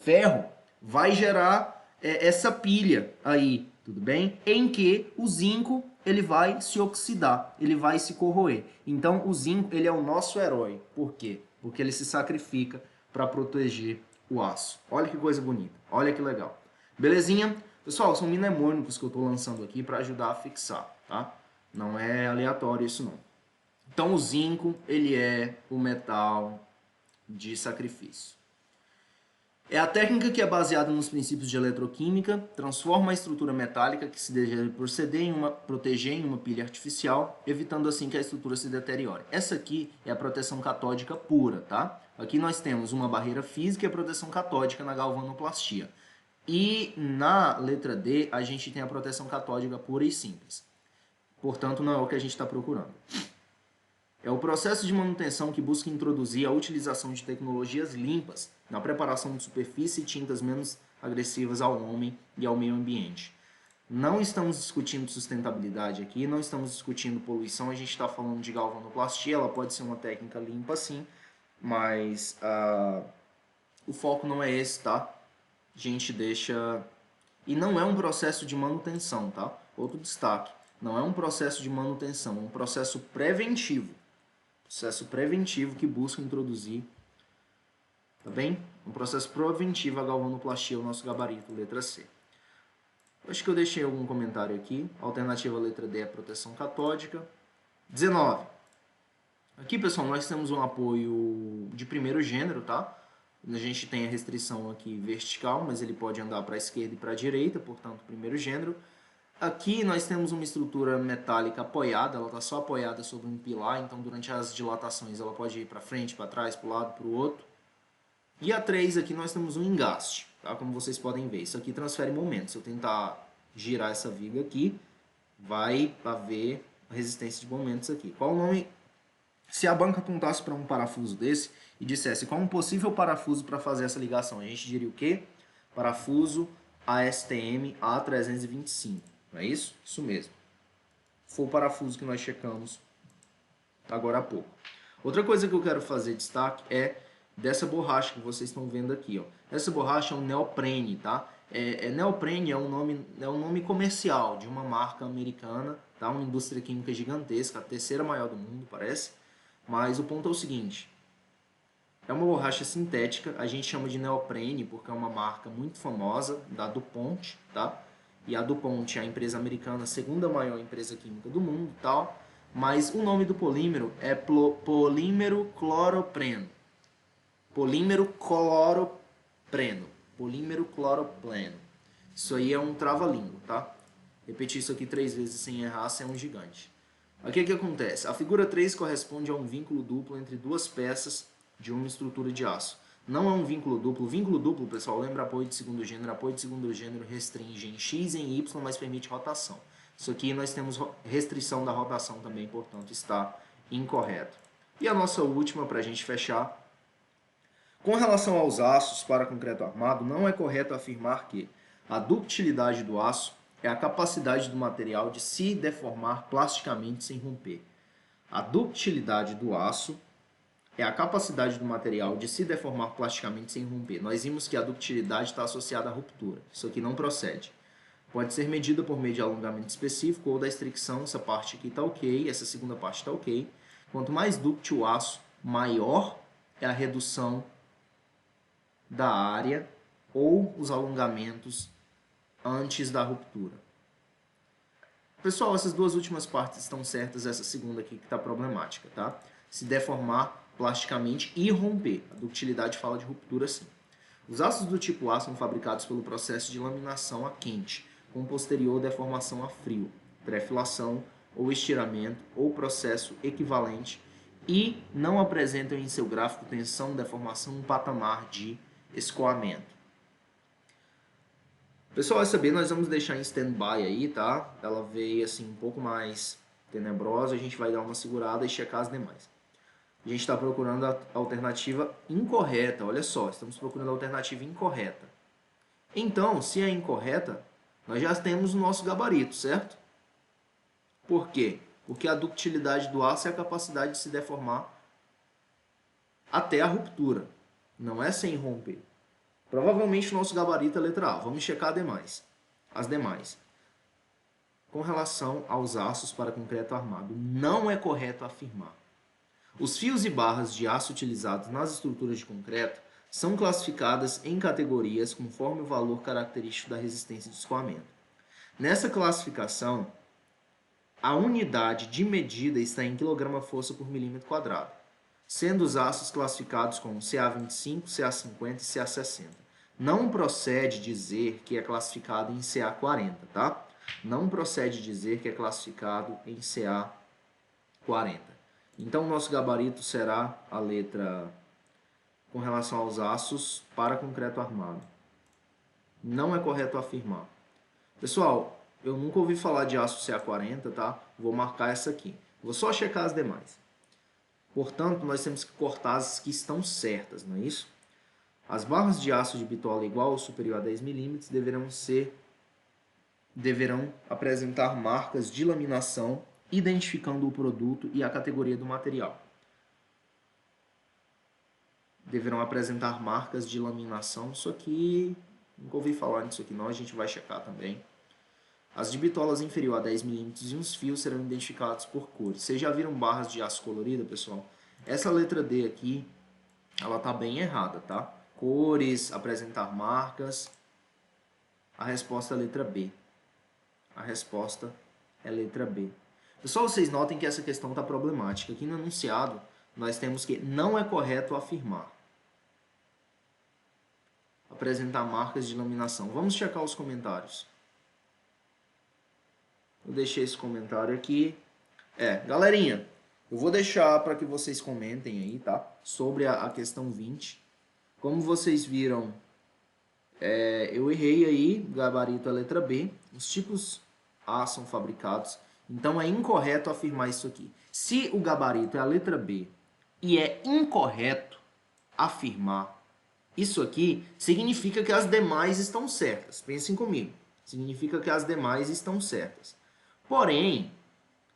ferro vai gerar essa pilha aí, tudo bem? Em que o zinco ele vai se oxidar, ele vai se corroer. Então o zinco ele é o nosso herói. Por quê? Porque ele se sacrifica para proteger o aço. Olha que coisa bonita, olha que legal. Belezinha? Pessoal, são mnemônicos que eu estou lançando aqui para ajudar a fixar, tá? Não é aleatório isso não. Então o zinco ele é o metal de sacrifício. É a técnica que é baseada nos princípios de eletroquímica, transforma a estrutura metálica que se deseja proteger em uma pilha artificial, evitando assim que a estrutura se deteriore. Essa aqui é a proteção catódica pura, tá? Aqui nós temos uma barreira física e a proteção catódica na galvanoplastia. E na letra D, a gente tem a proteção catódica pura e simples. Portanto, não é o que a gente está procurando. É o processo de manutenção que busca introduzir a utilização de tecnologias limpas na preparação de superfície e tintas menos agressivas ao homem e ao meio ambiente. Não estamos discutindo sustentabilidade aqui, não estamos discutindo poluição, a gente está falando de galvanoplastia, ela pode ser uma técnica limpa sim, mas o foco não é esse, tá? A gente deixa... E não é um processo de manutenção, tá? Outro destaque, não é um processo de manutenção, é um processo preventivo. Processo preventivo que busca introduzir, tá bem? Um processo preventivo a galvanoplastia, o nosso gabarito, letra C. Acho que eu deixei algum comentário aqui. Alternativa letra D é proteção catódica. 19. Aqui, pessoal, nós temos um apoio de primeiro gênero, tá? A gente tem a restrição aqui vertical, mas ele pode andar para a esquerda e para a direita, portanto, primeiro gênero. Aqui nós temos uma estrutura metálica apoiada, ela está só apoiada sobre um pilar, então durante as dilatações ela pode ir para frente, para trás, para o lado, para o outro. E a 3 aqui nós temos um engaste, tá? Como vocês podem ver, isso aqui transfere momento. Se eu tentar girar essa viga aqui, vai haver resistência de momentos aqui. Qual o nome? Se a banca apontasse para um parafuso desse e dissesse qual um possível parafuso para fazer essa ligação, a gente diria o quê? Parafuso ASTM A325. Não é isso? Isso mesmo. Foi o parafuso que nós checamos agora há pouco. Outra coisa que eu quero fazer destaque é dessa borracha que vocês estão vendo aqui. Ó. Essa borracha é um neoprene, tá? Neoprene é um nome comercial de uma marca americana, tá? Uma indústria química gigantesca, a terceira maior do mundo, parece. Mas o ponto é o seguinte. É uma borracha sintética, a gente chama de neoprene porque é uma marca muito famosa, da DuPont, tá? E a DuPont é a empresa americana, a segunda maior empresa química do mundo, tal. Mas o nome do polímero é polímero cloropreno. Polímero cloropreno. Polímero cloropreno. Isso aí é um trava-língua, tá? Repetir isso aqui 3 vezes sem errar, você é um gigante. Aqui o que acontece? A figura 3 corresponde a um vínculo duplo entre duas peças de uma estrutura de aço. Não é um vínculo duplo. Vínculo duplo, pessoal, lembra apoio de segundo gênero. Apoio de segundo gênero restringe em X e em Y, mas permite rotação. Isso aqui nós temos restrição da rotação também, portanto está incorreto. E a nossa última, para a gente fechar. Com relação aos aços para concreto armado, não é correto afirmar que a ductilidade do aço é a capacidade do material de se deformar plasticamente sem romper. A ductilidade do aço é a capacidade do material de se deformar plasticamente sem romper. Nós vimos que a ductilidade está associada à ruptura. Isso aqui não procede. Pode ser medida por meio de alongamento específico ou da estricção. Essa parte aqui está ok, essa segunda parte está ok. Quanto mais dúctil o aço, maior é a redução da área ou os alongamentos antes da ruptura. Pessoal, essas duas últimas partes estão certas, essa segunda aqui que está problemática, tá? Se deformar plasticamente e romper. A ductilidade fala de ruptura sim. Os aços do tipo A são fabricados pelo processo de laminação a quente, com posterior deformação a frio, trefilação ou estiramento ou processo equivalente e não apresentam em seu gráfico tensão, deformação, um patamar de escoamento. Pessoal, essa B nós vamos deixar em stand-by aí, tá? Ela veio assim um pouco mais tenebrosa, a gente vai dar uma segurada e checar as demais. A gente está procurando a alternativa incorreta, olha só, estamos procurando a alternativa incorreta. Então, se é incorreta, nós já temos o nosso gabarito, certo? Por quê? Porque a ductilidade do aço é a capacidade de se deformar até a ruptura, não é sem romper. Provavelmente o nosso gabarito é a letra A. Vamos checar as demais. Com relação aos aços para concreto armado, não é correto afirmar. Os fios e barras de aço utilizados nas estruturas de concreto são classificadas em categorias conforme o valor característico da resistência de escoamento. Nessa classificação, a unidade de medida está em quilograma-força por milímetro quadrado, sendo os aços classificados como CA25, CA50 e CA60. não procede dizer que é classificado em CA40, tá? Não procede dizer que é classificado em CA40. Então, o nosso gabarito será a letra com relação aos aços para concreto armado. Não é correto afirmar. Pessoal, eu nunca ouvi falar de aço CA40, tá? Vou marcar essa aqui. Vou só checar as demais. Portanto, nós temos que cortar as que estão certas, não é isso? As barras de aço de bitola igual ou superior a 10 milímetros deverão apresentar marcas de laminação identificando o produto e a categoria do material. Deverão apresentar marcas de laminação. Isso aqui, nunca ouvi falar nisso aqui não, a gente vai checar também. As de bitolas inferior a 10 milímetros e uns fios serão identificados por cores. Vocês já viram barras de aço colorida, pessoal? Essa letra D aqui, ela tá bem errada, tá? Cores, apresentar marcas. A resposta é a letra B. A resposta é a letra B. Pessoal, vocês notem que essa questão está problemática. Aqui no enunciado, nós temos que não é correto afirmar. Apresentar marcas de laminação. Vamos checar os comentários. Eu deixei esse comentário aqui. Galerinha, eu vou deixar para que vocês comentem aí, tá? Sobre a questão 20. Como vocês viram, eu errei aí, gabarito é a letra B. Os tipos A são fabricados. Então é incorreto afirmar isso aqui. Se o gabarito é a letra B e é incorreto afirmar isso aqui, significa que as demais estão certas. Pensem comigo. Significa que as demais estão certas. Porém,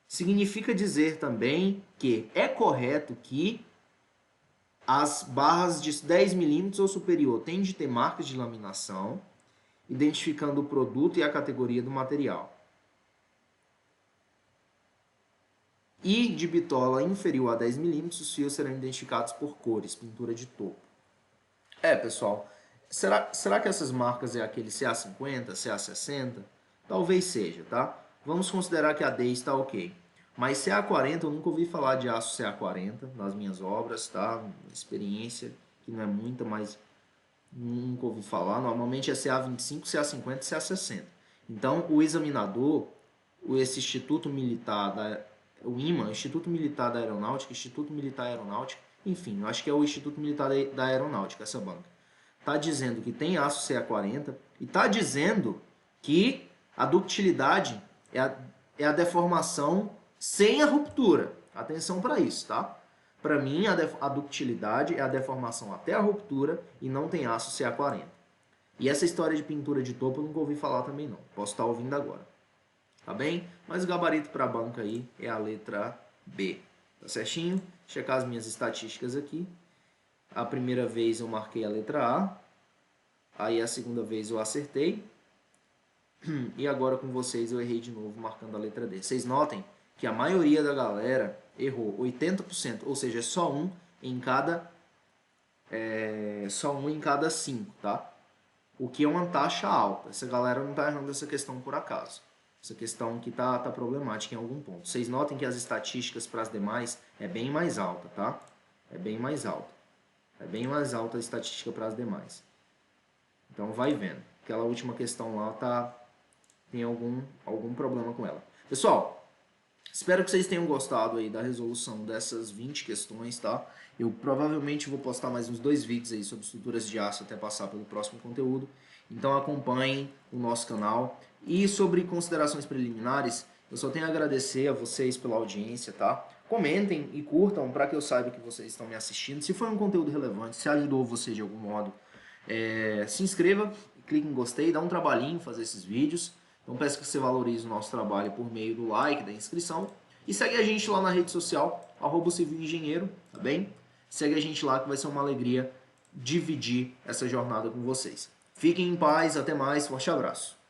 significa dizer também que é correto que as barras de 10 milímetros ou superior têm de ter marcas de laminação, identificando o produto e a categoria do material. E de bitola inferior a 10 milímetros, os fios serão identificados por cores, pintura de topo. Pessoal, será que essas marcas é aquele CA50, CA60? Talvez seja, tá? Vamos considerar que a D está ok. Mas CA40, eu nunca ouvi falar de aço CA40 nas minhas obras, tá? Experiência, que não é muita, mas nunca ouvi falar. Normalmente é CA25, CA50 e CA60. Então, o examinador, esse Instituto Militar, o IMA, Instituto Militar da Aeronáutica, Instituto Militar Aeronáutica, enfim, eu acho que é o Instituto Militar da Aeronáutica, essa banca. Está dizendo que tem aço CA40 e está dizendo que a ductilidade é a deformação sem a ruptura. Atenção para isso, tá? Para mim, a ductilidade é a deformação até a ruptura e não tem aço CA40. E essa história de pintura de topo eu nunca ouvi falar também não. Posso estar ouvindo agora. Tá bem? Mas o gabarito para a banca aí é a letra B. Tá certinho? Checar as minhas estatísticas aqui. A primeira vez eu marquei a letra A. Aí a segunda vez eu acertei. E agora com vocês eu errei de novo marcando a letra D. Vocês notem que a maioria da galera errou 80%, ou seja, só um em cada 5, tá? O que é uma taxa alta. Essa galera não está errando essa questão por acaso. Essa questão que tá problemática em algum ponto. Vocês notem que as estatísticas para as demais é bem mais alta, tá? É bem mais alta. É bem mais alta a estatística para as demais. Então vai vendo. Aquela última questão lá tem algum problema com ela. Pessoal, espero que vocês tenham gostado aí da resolução dessas 20 questões, tá? Eu provavelmente vou postar mais uns 2 vídeos aí sobre estruturas de aço até passar pelo próximo conteúdo. Então acompanhem o nosso canal. E sobre considerações preliminares, eu só tenho a agradecer a vocês pela audiência, tá? Comentem e curtam para que eu saiba que vocês estão me assistindo. Se foi um conteúdo relevante, se ajudou você de algum modo, se inscreva, clique em gostei, dá um trabalhinho fazer esses vídeos. Então peço que você valorize o nosso trabalho por meio do like, da inscrição. E segue a gente lá na rede social, @civilengenheiro, tá bem? Segue a gente lá que vai ser uma alegria dividir essa jornada com vocês. Fiquem em paz, até mais, forte abraço.